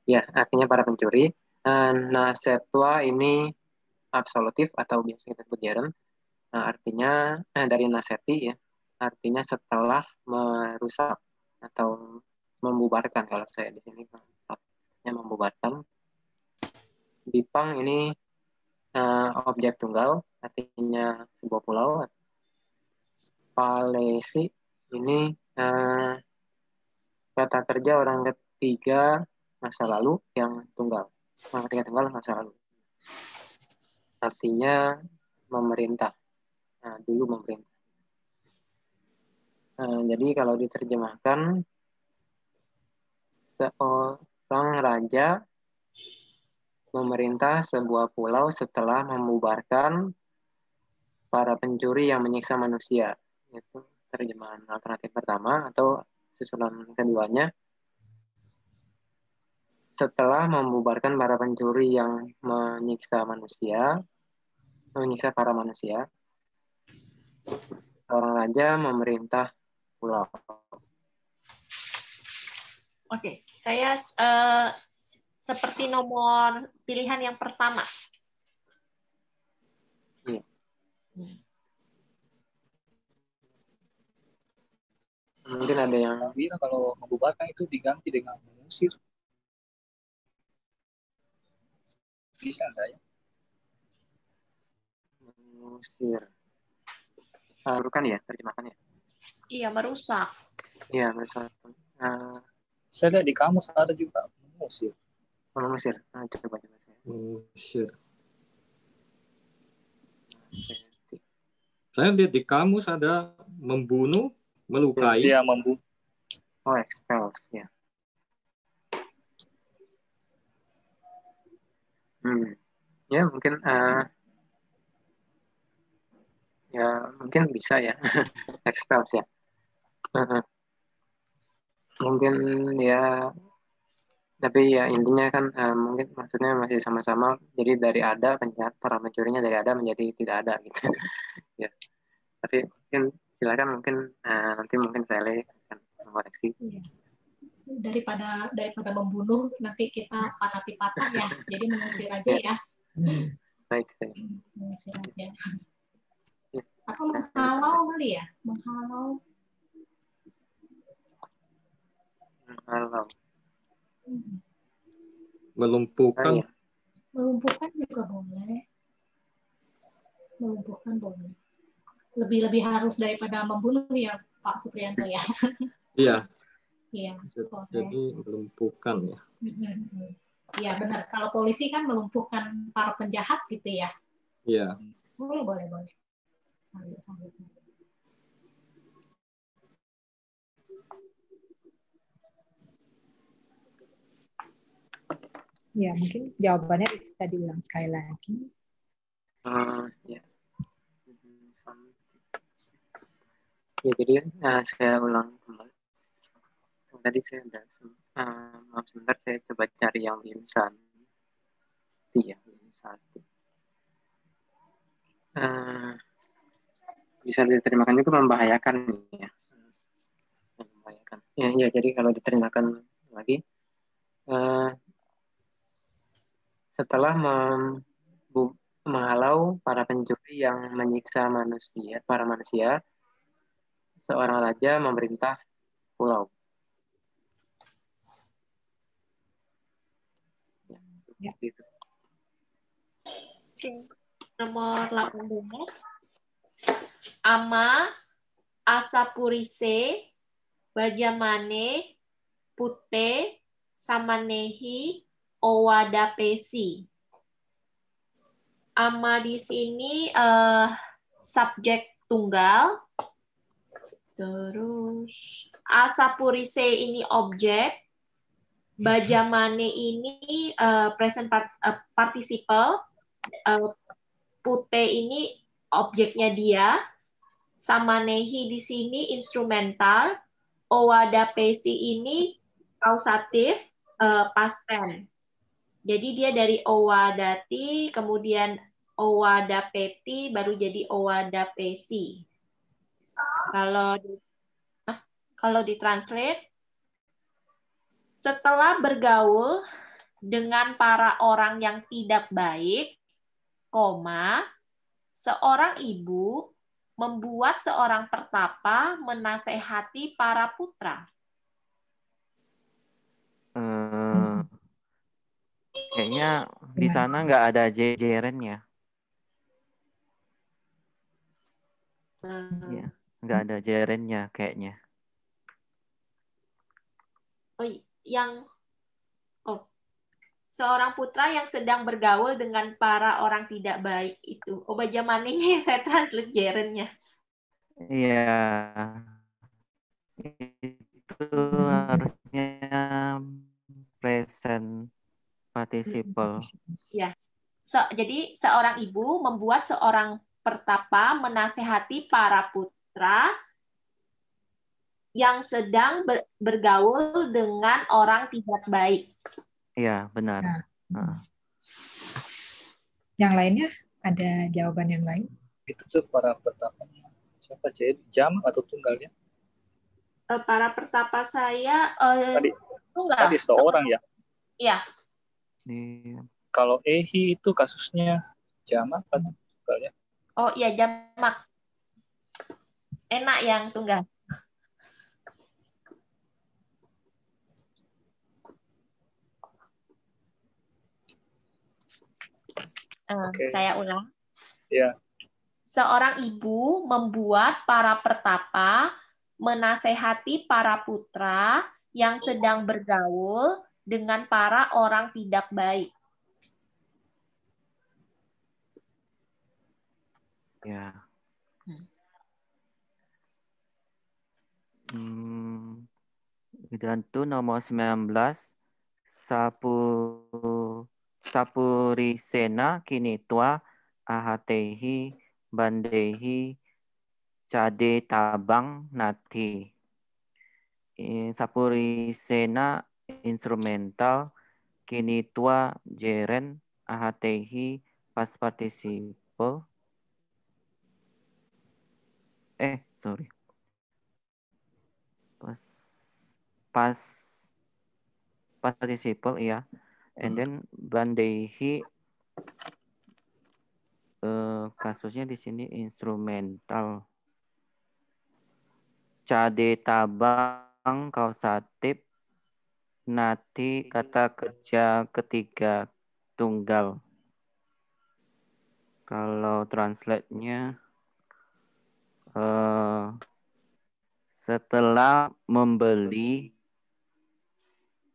ya, artinya para pencuri. Nasetwa ini absolutif atau biasa kita sebut gerund, artinya dari naseti ya, artinya setelah merusak atau membubarkan. Kalau saya di sini artinya membubarkan. Dipang ini objek tunggal, artinya sebuah pulau. Palesi ini kata kerja orang ketiga masa lalu yang tunggal. Orang ketiga tunggal masa lalu. Artinya memerintah. Dulu memerintah. Jadi kalau diterjemahkan, seorang raja memerintah sebuah pulau setelah membubarkan para pencuri yang menyiksa manusia. Itu terjemahan alternatif pertama, atau susunan keduanya. Setelah membubarkan para pencuri yang menyiksa para manusia, seorang raja memerintah pulau. Oke, saya seperti nomor pilihan yang pertama. Iya. Mungkin ada yang Wira kalau membubarkan itu diganti dengan mengusir. Bisa enggak ya? mengusir. Bukan ya terjemahannya? Iya, merusak. Iya, merusak. Saya lihat di kamus ada juga mengusir. Mengusir. Coba saya. Mengusir. Oke. Saya lihat di kamus ada membunuh, melukai. Dia membunuh. Oh, expels ya. Ya mungkin ya mungkin bisa ya expels ya. Mungkin ya, tapi ya intinya kan mungkin maksudnya masih sama-sama. Jadi dari ada para pencurinya dari ada menjadi tidak ada gitu. Ya. Tapi mungkin silakan mungkin nanti mungkin saya akan mengoreksi. Iya. Daripada membunuh nanti kita patah ya. Jadi mengusir aja ya. Baik. Mengusir aja. Atau menghalau kali ya? Menghalau. Melumpuhkan. Melumpuhkan juga boleh. Melumpuhkan boleh. Lebih harus daripada membunuh ya Pak Supriyanto ya. Iya. Iya. Jadi melumpuhkan ya. Iya benar. Kalau polisi kan melumpuhkan para penjahat gitu ya. Iya. Boleh. Sambil. Ya, mungkin jawabannya bisa diulang sekali lagi. Ya. Ya, jadi saya ulang kembali. Tadi saya udah maaf sebentar, saya coba cari yang Wimsan. Iya, Wimsan. Bisa diterjemahkan itu membahayakan ya. Membahayakan. Ya, jadi kalau diterjemahkan lagi setelah menghalau para pencuri yang menyiksa para manusia, seorang raja memerintah pulau. Ya. Gitu. Nomor 18. Ama, Asapurise, Bajamane, Pute, Samanehi, Owadapesi. Ama di sini subjek tunggal. Terus Asapurise ini objek. Bajamane ini present participle. Pute ini objeknya dia. Samanehi di sini instrumental. Owadapesi ini kausatif past tense. Jadi dia dari owadati, kemudian owadapeti, baru jadi owadapesi. Kalau ditranslate, setelah bergaul dengan para orang yang tidak baik, seorang ibu membuat seorang pertapa menasehati para putra. Kayaknya di sana nggak ada jerennya. Ya, nggak ada jerennya kayaknya. Seorang putra yang sedang bergaul dengan para orang tidak baik itu. Bajamanenya yang saya translate jerennya. Iya. Itu harusnya present participle. Ya. Jadi seorang ibu membuat seorang pertapa menasehati para putra yang sedang bergaul dengan orang tidak baik. Iya, benar. Yang lainnya ada jawaban yang lain? Itu tuh para pertapa. Siapa jam atau tunggalnya? Para pertapa saya tunggal. Tadi seorang ya? Iya. Kalau ehi itu kasusnya jamak atau tunggalnya? Oh iya, jamak. Enak yang tunggal. Oke. Saya ulang. Ya. Seorang ibu membuat para pertapa menasehati para putra yang sedang bergaul dengan para orang tidak baik. Ya. Dan itu nomor 19 Sapurisena kini tua ahatehi bandehi cade tabang nati. Sapurisena instrumental kini tua jeren ahatehi pas participle. Sorry. Pas participle, ya. And then bandehi kasusnya di sini instrumental. Cade tabang kausatif nati kata kerja ketiga tunggal. Kalau translate-nya setelah membeli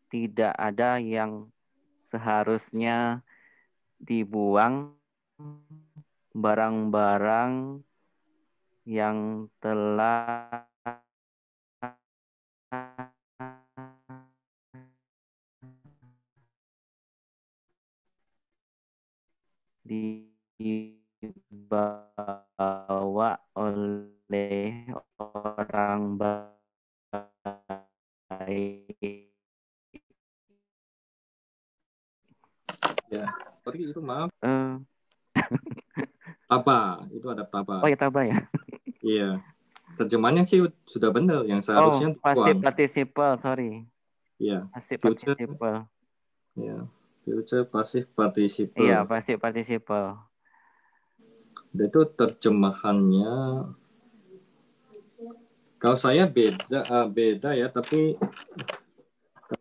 tidak ada yang seharusnya dibuang, barang-barang yang telah dibawa oleh orang baik. Ya, sorry itu maaf. Taba, itu ada taba. Oh ya, taba ya. Iya. Terjemahnya sih sudah benar, yang seharusnya passive participle, sorry. Iya. Passive participle. Ya, future passive participle. Iya, passive participle. Itu terjemahannya. Kalau saya beda ya, tapi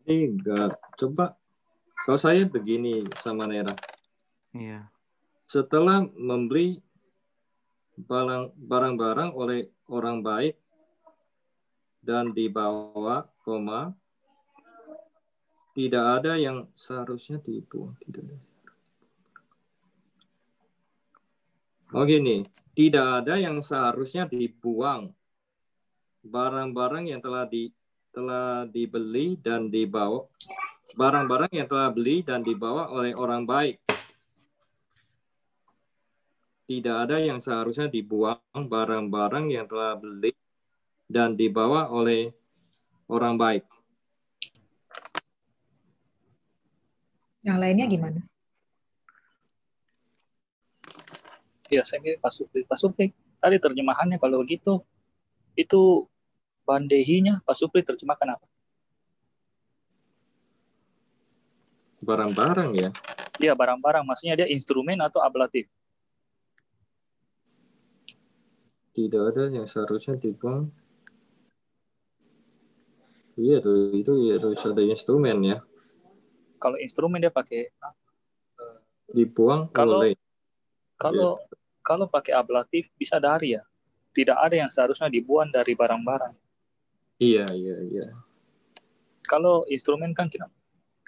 enggak. Coba kalau saya begini sama Nera. Iya. Setelah membeli barang-barang oleh orang baik dan dibawa, tidak ada yang seharusnya dibuang. Gini, tidak ada yang seharusnya dibuang. Barang-barang yang telah dibeli dan dibawa, barang-barang yang telah beli dan dibawa oleh orang baik. Tidak ada yang seharusnya dibuang, barang-barang yang telah beli dan dibawa oleh orang baik. Yang lainnya gimana? Ya, saya mirip Pak Supri. Tadi terjemahannya kalau begitu, itu bandehinya Pak Supri terjemahkan apa? Barang-barang ya? Iya, barang-barang. Maksudnya dia instrumen atau ablatif? Tidak ada yang seharusnya dibuang. Iya, itu harus ada instrumen ya. Kalau instrumen dia pakai dibuang oleh. Kalau pakai ablatif bisa dari ya. Tidak ada yang seharusnya dibuang dari barang-barang. Iya. Kalau instrumen kan tidak,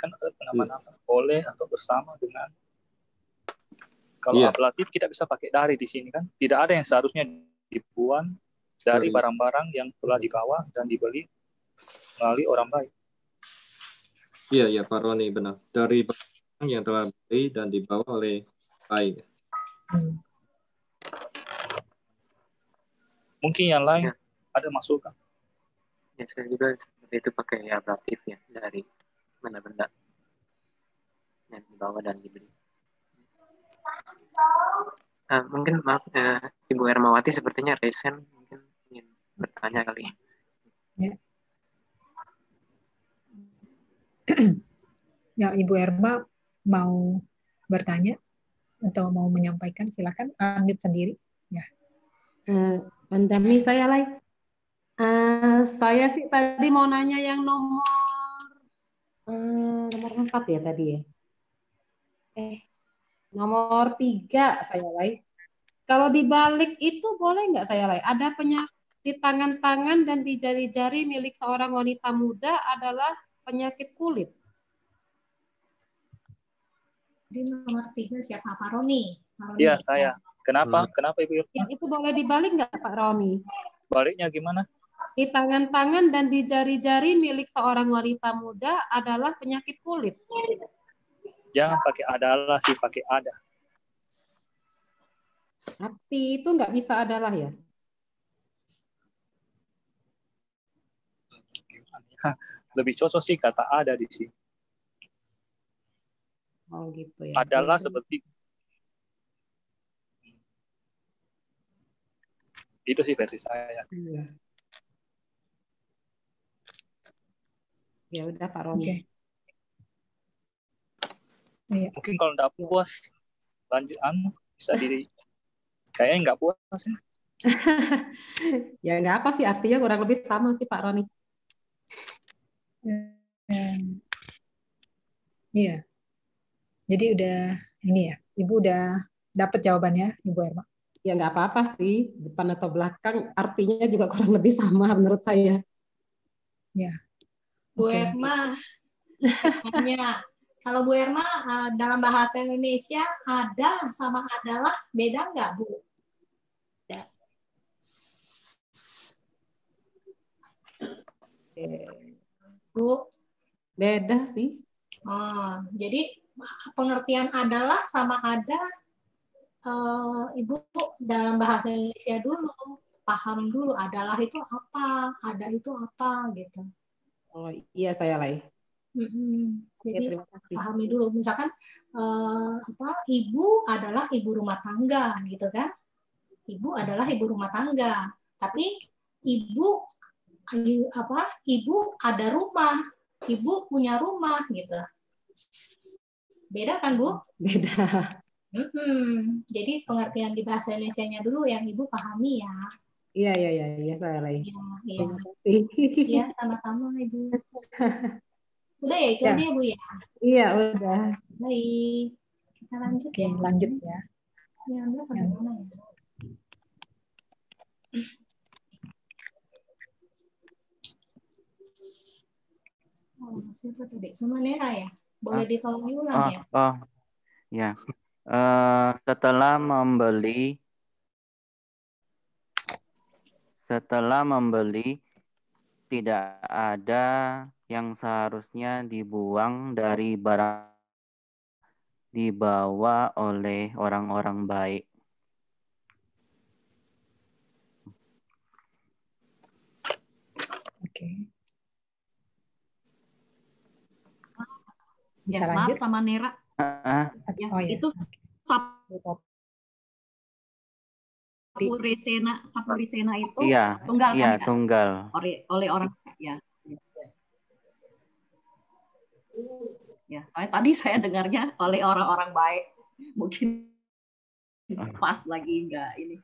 kan ada nama-nama oleh atau bersama dengan. Kalau ablatif kita bisa pakai dari di sini kan. Tidak ada yang seharusnya dibuang dari barang-barang yang telah dibawa dan dibeli melalui orang baik. Iya Pak Roni, benar. Dari barang yang telah dibeli dan dibawa oleh baik. Mungkin yang lain ada masukan. Ya, saya juga seperti itu pakai ablatif ya, dari benda-benda yang dibawa dan dibeli. Mungkin maaf, Ibu Hermawati sepertinya resen, mungkin ingin bertanya kali. Ya. Ya, Ibu Erma mau bertanya atau mau menyampaikan, silakan unmute sendiri. Ya. Pandemi saya like. Saya sih tadi mau nanya yang nomor 4 ya tadi ya. Nomor 3 saya Lai. Kalau dibalik itu boleh nggak saya Lai? Ada di tangan-tangan dan di jari-jari milik seorang wanita muda adalah penyakit kulit. Jadi nomor 3 siapa? Pak Roni. Iya, saya. Kenapa? Kenapa Ibu Irfan? Itu boleh dibalik nggak Pak Roni? Baliknya gimana? Di tangan-tangan dan di jari-jari milik seorang wanita muda adalah penyakit kulit. Jangan pakai adalah sih, pakai ada. Arti itu nggak bisa adalah ya? Lebih cocok sih kata ada di sini. Oh gitu ya. Adalah seperti itu sih versi saya. Iya. Ya udah Pak Roni. Oke. Iya. Mungkin kalau nggak puas lanjut bisa di kayaknya nggak puas ya. Ya nggak apa sih, artinya kurang lebih sama sih Pak Roni. Iya. Jadi udah ini ya, Ibu udah dapat jawabannya, Ibu Erma. Ya nggak apa-apa sih, depan atau belakang artinya juga kurang lebih sama menurut saya. Ya. Bu Erma, kalau Bu Erma dalam bahasa Indonesia ada sama adalah beda nggak Bu? Bu? Beda sih. Oh, jadi pengertian adalah sama ada, Ibu dalam bahasa Indonesia dulu, paham dulu adalah itu apa, ada itu apa gitu. Oh iya saya Lai. Jadi pahami dulu, misalkan ibu adalah ibu rumah tangga gitu kan, ibu adalah ibu rumah tangga, tapi ibu ada rumah, ibu punya rumah gitu. Beda kan Bu? Beda. Jadi pengertian di bahasa Indonesianya dulu yang Ibu pahami ya. Iya saya Lai. Iya, sama-sama Ibu. Udah ya, itu aja ya Bu ya? Iya, udah. Baik. Kita lanjut ya. Lanjut ya. 19 sampai mana ya? Oh, siapa tadi? Sama Nera ya? Boleh ditolong diulang ya? Ya. Setelah membeli tidak ada yang seharusnya dibuang dari barang dibawa oleh orang-orang baik. Oke. Bisa lanjut sama Nera. Ya, oh, ya. Itu Sapurisena itu tunggal kan? Iya, tunggal. Oleh orang ya. Ya, tadi saya dengarnya oleh orang-orang baik. Mungkin pas lagi enggak ini.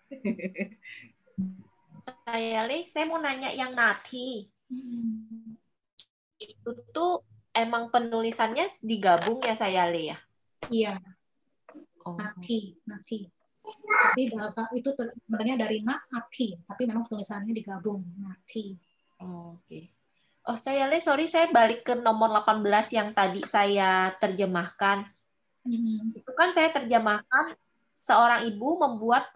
Saya mau nanya yang Nati. Itu tuh emang penulisannya digabung ya saya Le ya? Iya. Nati. Tapi itu sebenarnya dari Nati, tapi memang tulisannya digabung Nati. Oke. Oh saya Le, sorry saya balik ke nomor 18 yang tadi saya terjemahkan. Itu kan saya terjemahkan seorang ibu membuat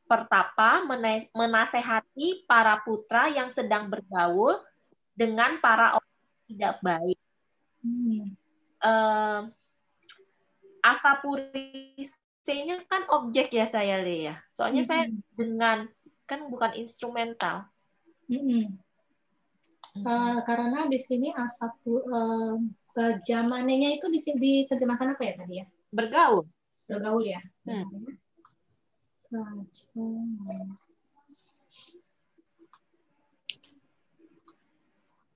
pertapa menasehati para putra yang sedang bergaul dengan para orang tidak baik. Asapurisenya kan objek ya saya Le ya. Soalnya saya dengan kan bukan instrumental. Karena di sini zamannya itu diterjemahkan apa ya tadi ya? Bergaul ya.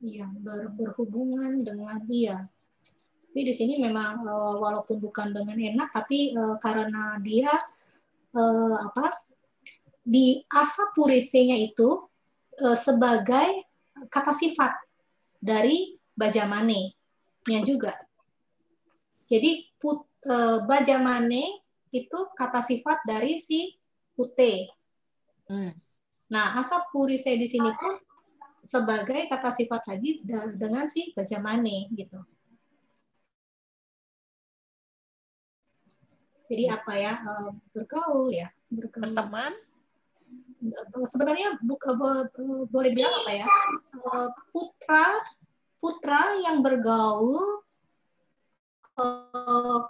Iya, berhubungan dengan dia. Tapi di sini memang walaupun bukan dengan enak, tapi karena dia di asapurisenya itu sebagai kata sifat dari Bajamane-nya juga. Jadi bajamane itu kata sifat dari si ute. Nah, asa purise di sini pun sebagai kata sifat lagi dengan si bajamane gitu. Jadi apa ya, bergaul ya, berteman. Sebenarnya boleh bilang apa ya, putra yang bergaul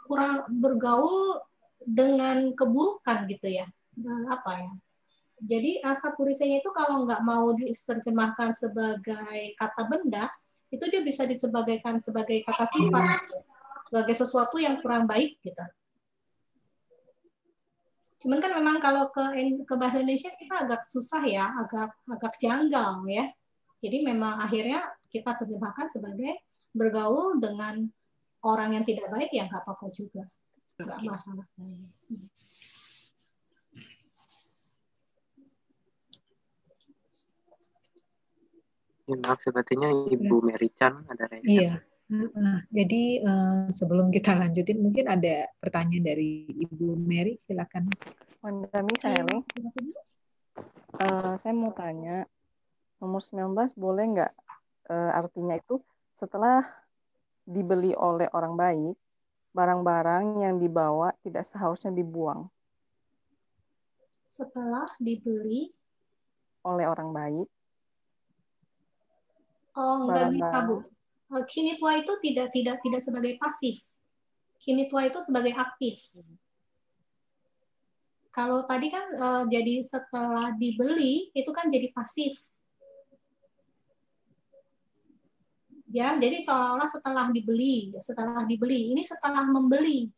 kurang bergaul dengan keburukan gitu ya, apa ya. Jadi asa purisenya itu kalau nggak mau diterjemahkan sebagai kata benda, itu dia bisa disebagaikan sebagai kata sifat, sebagai sesuatu yang kurang baik gitu. Cuman kan memang kalau ke bahasa Indonesia kita agak susah ya, agak janggal ya. Jadi memang akhirnya kita terjemahkan sebagai bergaul dengan orang yang tidak baik ya nggak apa-apa juga, nggak masalah. Ya, maaf sepertinya Ibu Mary Chan ada raise. Iya. Jadi sebelum kita lanjutin mungkin ada pertanyaan dari Ibu Mary, silakan. Mandami Sayang. Saya mau tanya, nomor 19 boleh nggak artinya itu setelah dibeli oleh orang baik, barang-barang yang dibawa tidak seharusnya dibuang. Setelah dibeli oleh orang baik. Oh, enggak bisa, Bu. Kinitwa itu tidak sebagai pasif. Kinitwa itu sebagai aktif. Kalau tadi kan jadi setelah dibeli itu kan jadi pasif. Ya, jadi seolah-olah setelah dibeli. Ini setelah membeli.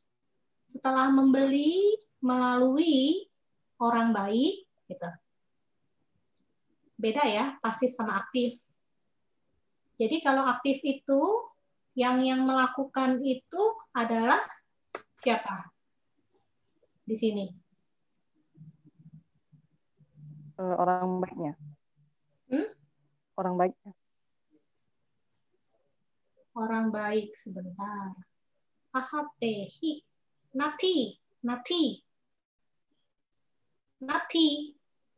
Setelah membeli melalui orang baik gitu. Beda ya, pasif sama aktif. Jadi kalau aktif itu yang melakukan itu adalah siapa? Di sini. Orang baiknya. Orang baiknya. Orang baik sebentar. Ahatehi. Nati.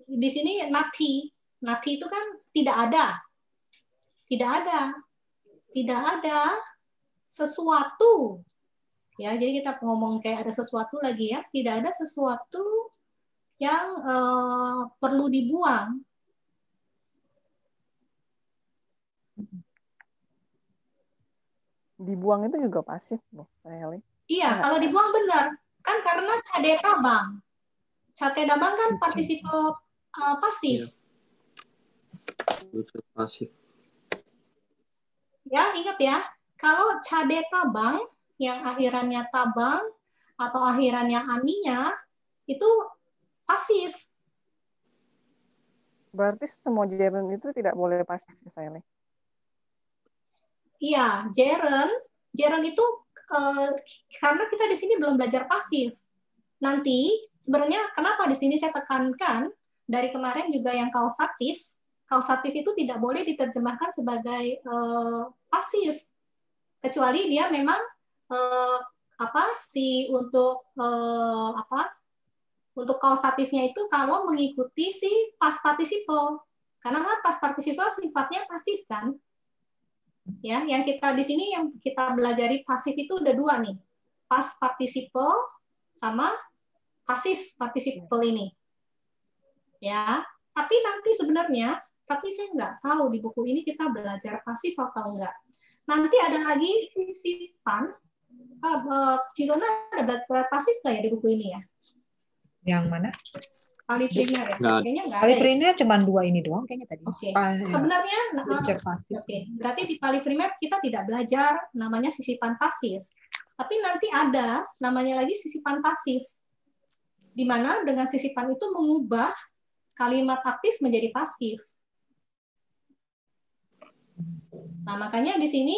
Di sini nati. Nati itu kan tidak ada. Tidak ada sesuatu. Ya, jadi kita ngomong kayak ada sesuatu lagi ya. Tidak ada sesuatu yang perlu dibuang. Dibuang itu juga pasif, loh, saya lihat. Iya, kalau dibuang benar. Kan karena cade tabang. Cade tabang kan partisipal pasif. Pasif. Ya, ingat ya, kalau cade tabang yang akhirannya tabang atau akhirannya aninya itu pasif. Berarti semua jeren itu tidak boleh pasif ya saya lihat. Iya, jeren itu karena kita di sini belum belajar pasif. Nanti sebenarnya kenapa di sini saya tekankan dari kemarin juga yang kausatif itu tidak boleh diterjemahkan sebagai pasif, kecuali dia memang untuk kausatifnya itu kalau mengikuti si past participle, karena past participle sifatnya pasif kan, ya. Yang kita di sini yang kita belajari pasif itu udah dua nih, past participle sama pasif participle ini, ya. Tapi nanti sebenarnya saya nggak tahu di buku ini kita belajar pasif atau enggak. Nanti ada lagi sisipan. Cilona ada pasif nggak ya di buku ini ya? Yang mana? Paliprimer ya? Kayaknya nggak ada. Paliprimer cuma dua ini doang kayaknya tadi. Oke. Sebenarnya, pasif. Oke. Berarti di paliprimer kita tidak belajar namanya sisipan pasif. Tapi nanti ada namanya lagi sisipan pasif. Di mana dengan sisipan itu mengubah kalimat aktif menjadi pasif. Nah, makanya di sini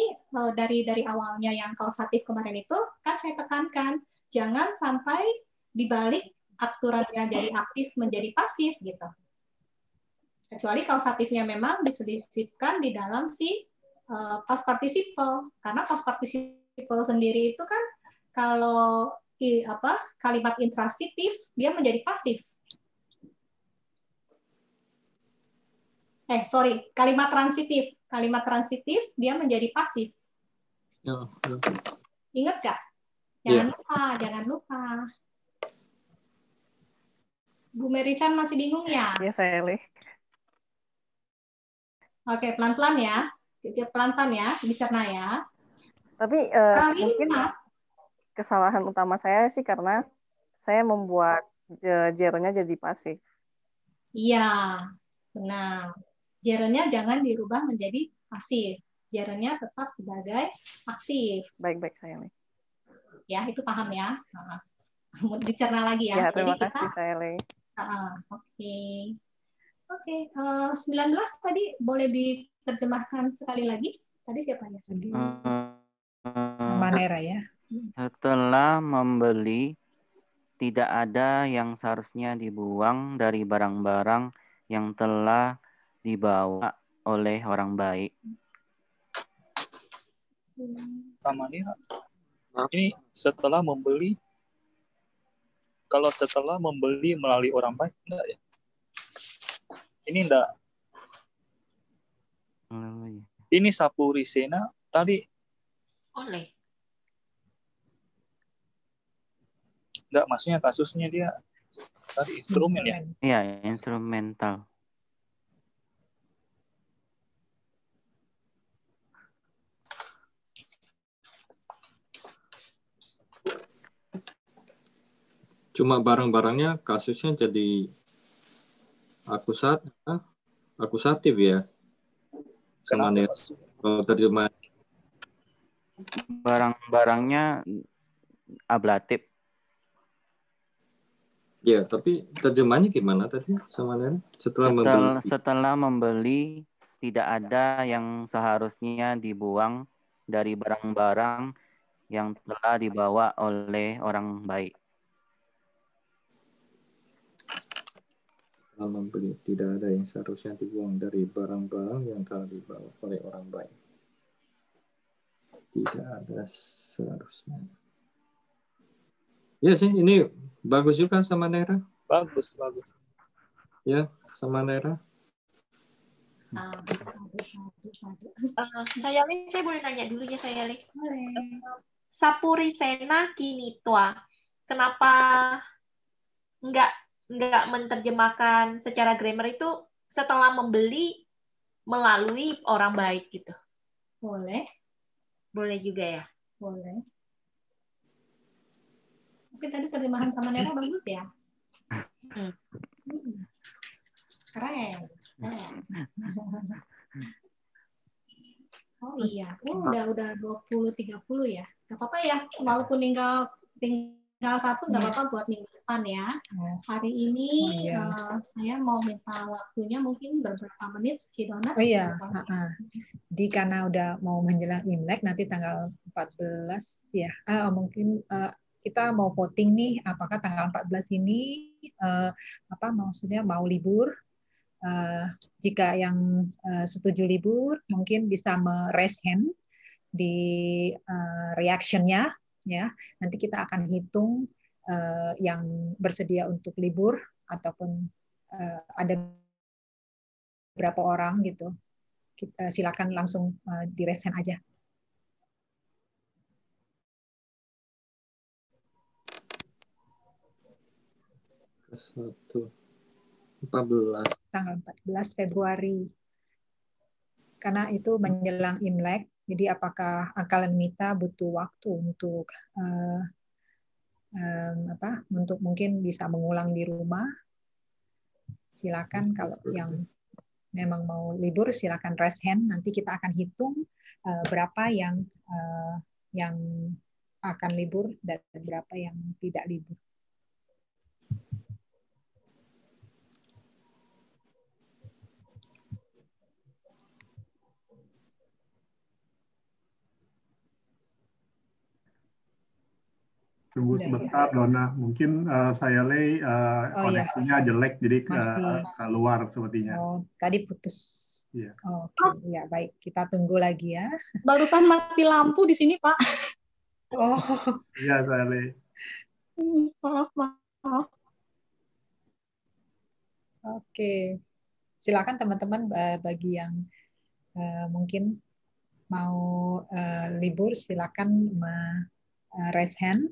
dari awalnya yang kausatif kemarin itu kan saya tekankan jangan sampai dibalik aturannya dari aktif menjadi pasif gitu. Kecuali kausatifnya memang disisipkan di dalam si past participle, karena past participle sendiri itu kan kalau kalimat intransitif dia menjadi pasif. Kalimat transitif. Kalimat transitif dia menjadi pasif. Ingat gak? Jangan lupa. Bu Merican masih bingung ya? Iya, saya lihat. Oke, pelan-pelan ya. Pelan-pelan ya, dicerna ya. Tapi mungkin kesalahan utama saya sih karena saya membuat gerundnya jadi pasif. Iya, benar. Gerundnya jangan dirubah menjadi pasif. Gerundnya tetap sebagai aktif. Baik-baik saya lihat. Ya, itu paham ya. Dicerna lagi ya. Ya, terima Jadi kasih saya lihat. Oke. 19 tadi boleh diterjemahkan sekali lagi. Tadi siapa ya? Manera ya. Setelah membeli, tidak ada yang seharusnya dibuang dari barang-barang yang telah dibawa oleh orang baik. Sama nih, ini setelah membeli, kalau setelah membeli melalui orang baik, enggak ya? Ini enggak. Ini Sapurisena tadi. Oleh. Enggak, maksudnya kasusnya dia tadi instrumen ya? Iya, instrumental. Cuma barang-barangnya kasusnya jadi akusatif ya. Sama kalau terjemah. Barang-barangnya ablatif. Ya, tapi terjemahnya gimana tadi sama Nera? Setelah membeli, tidak ada yang seharusnya dibuang dari barang-barang yang telah dibawa oleh orang baik. Setelah membeli, tidak ada yang seharusnya dibuang dari barang-barang yang telah dibawa oleh orang baik. Tidak ada seharusnya. Ya sih, ini bagus juga sama Nera. Bagus. Ya, sama Nera. Saya boleh nanya dulu ya, saya lihat. Sapurisena kinitwa. Kenapa nggak menerjemahkan secara grammar itu setelah membeli melalui orang baik gitu? Boleh juga ya? Boleh. Oke, tadi terjemahan sama Nera bagus ya? Keren. Oh iya, udah 20-30 ya. Gak apa-apa ya, walaupun tinggal satu nggak apa-apa buat minggu depan ya. Hari ini saya mau minta waktunya mungkin beberapa menit, Cidona. Oh iya, Jadi karena udah mau menjelang Imlek nanti tanggal 14 ya. Mungkin kita mau voting nih apakah tanggal 14 ini maksudnya mau libur. Jika yang setuju libur mungkin bisa raise hand di reaction-nya ya. Nanti kita akan hitung yang bersedia untuk libur ataupun ada berapa orang gitu. Silakan langsung di raise hand aja. Tanggal 14 Februari. Karena itu menjelang Imlek, jadi apakah Akalan Mita butuh waktu untuk untuk mungkin bisa mengulang di rumah? Silakan kalau yang memang mau libur silakan raise hand. Nanti kita akan hitung berapa yang akan libur dan berapa yang tidak libur. Tunggu sebentar, Dona. Mungkin saya koneksinya jelek, jadi keluar sepertinya. Oh, tadi putus. Iya. Oke, ya baik. Kita tunggu lagi ya. Barusan mati lampu di sini, Pak. Oh, Iya, Sale. Maaf, maaf. oke. Silakan teman-teman bagi yang mungkin mau libur, silakan raise hand.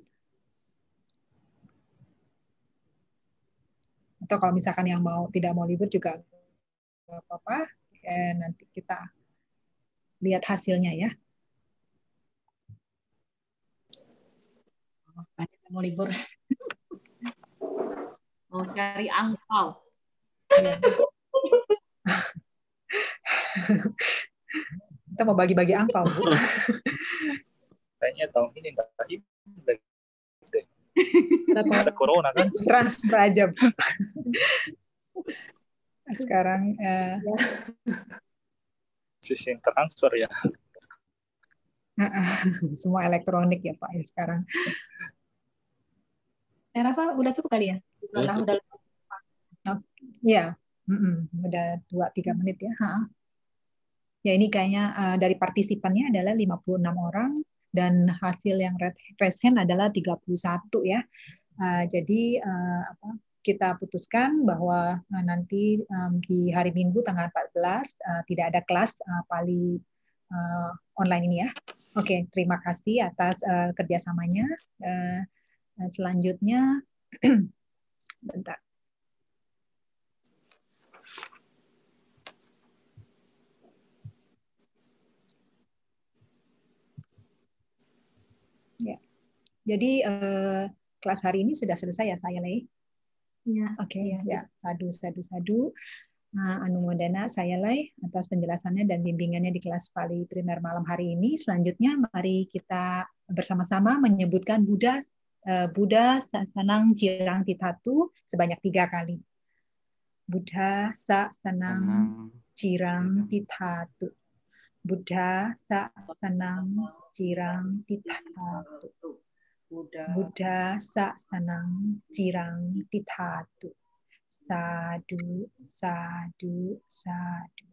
Atau kalau misalkan yang tidak mau libur juga nggak apa-apa. Nanti kita lihat hasilnya ya. Banyak yang mau libur. Mau cari angpau. Ya. Kita mau bagi-bagi angpau, Bu. Kayaknya tahun ini nggak Imlek. Ada corona kan? Transfer aja. Sekarang Sistem transfer ya. semua elektronik ya Pak ya sekarang. Saya rasa udah cukup kali ya. Udah. Ya, udah 2-3 menit ya. Ya ini kayaknya dari partisipannya adalah 56 orang dan hasil yang raise hand adalah 31 ya. Jadi kita putuskan bahwa nanti di hari Minggu tanggal 14 tidak ada kelas Pali online ini ya. Oke, terima kasih atas kerjasamanya. Selanjutnya, sebentar. Ya, jadi kelas hari ini sudah selesai ya saya Lei. Ya. Oke, ya, sadu. Anumodana saya Lei atas penjelasannya dan bimbingannya di kelas Pali Primer malam hari ini. Selanjutnya mari kita bersama-sama menyebutkan Buddha Sasanang Cirang Titatu sebanyak 3 kali. Buddha Sasanang Cirang Titatu. Buddha Sasanang Cirang Titatu. Buddha Sasanang Cirang Titatu. Sadu, sadu, sadu.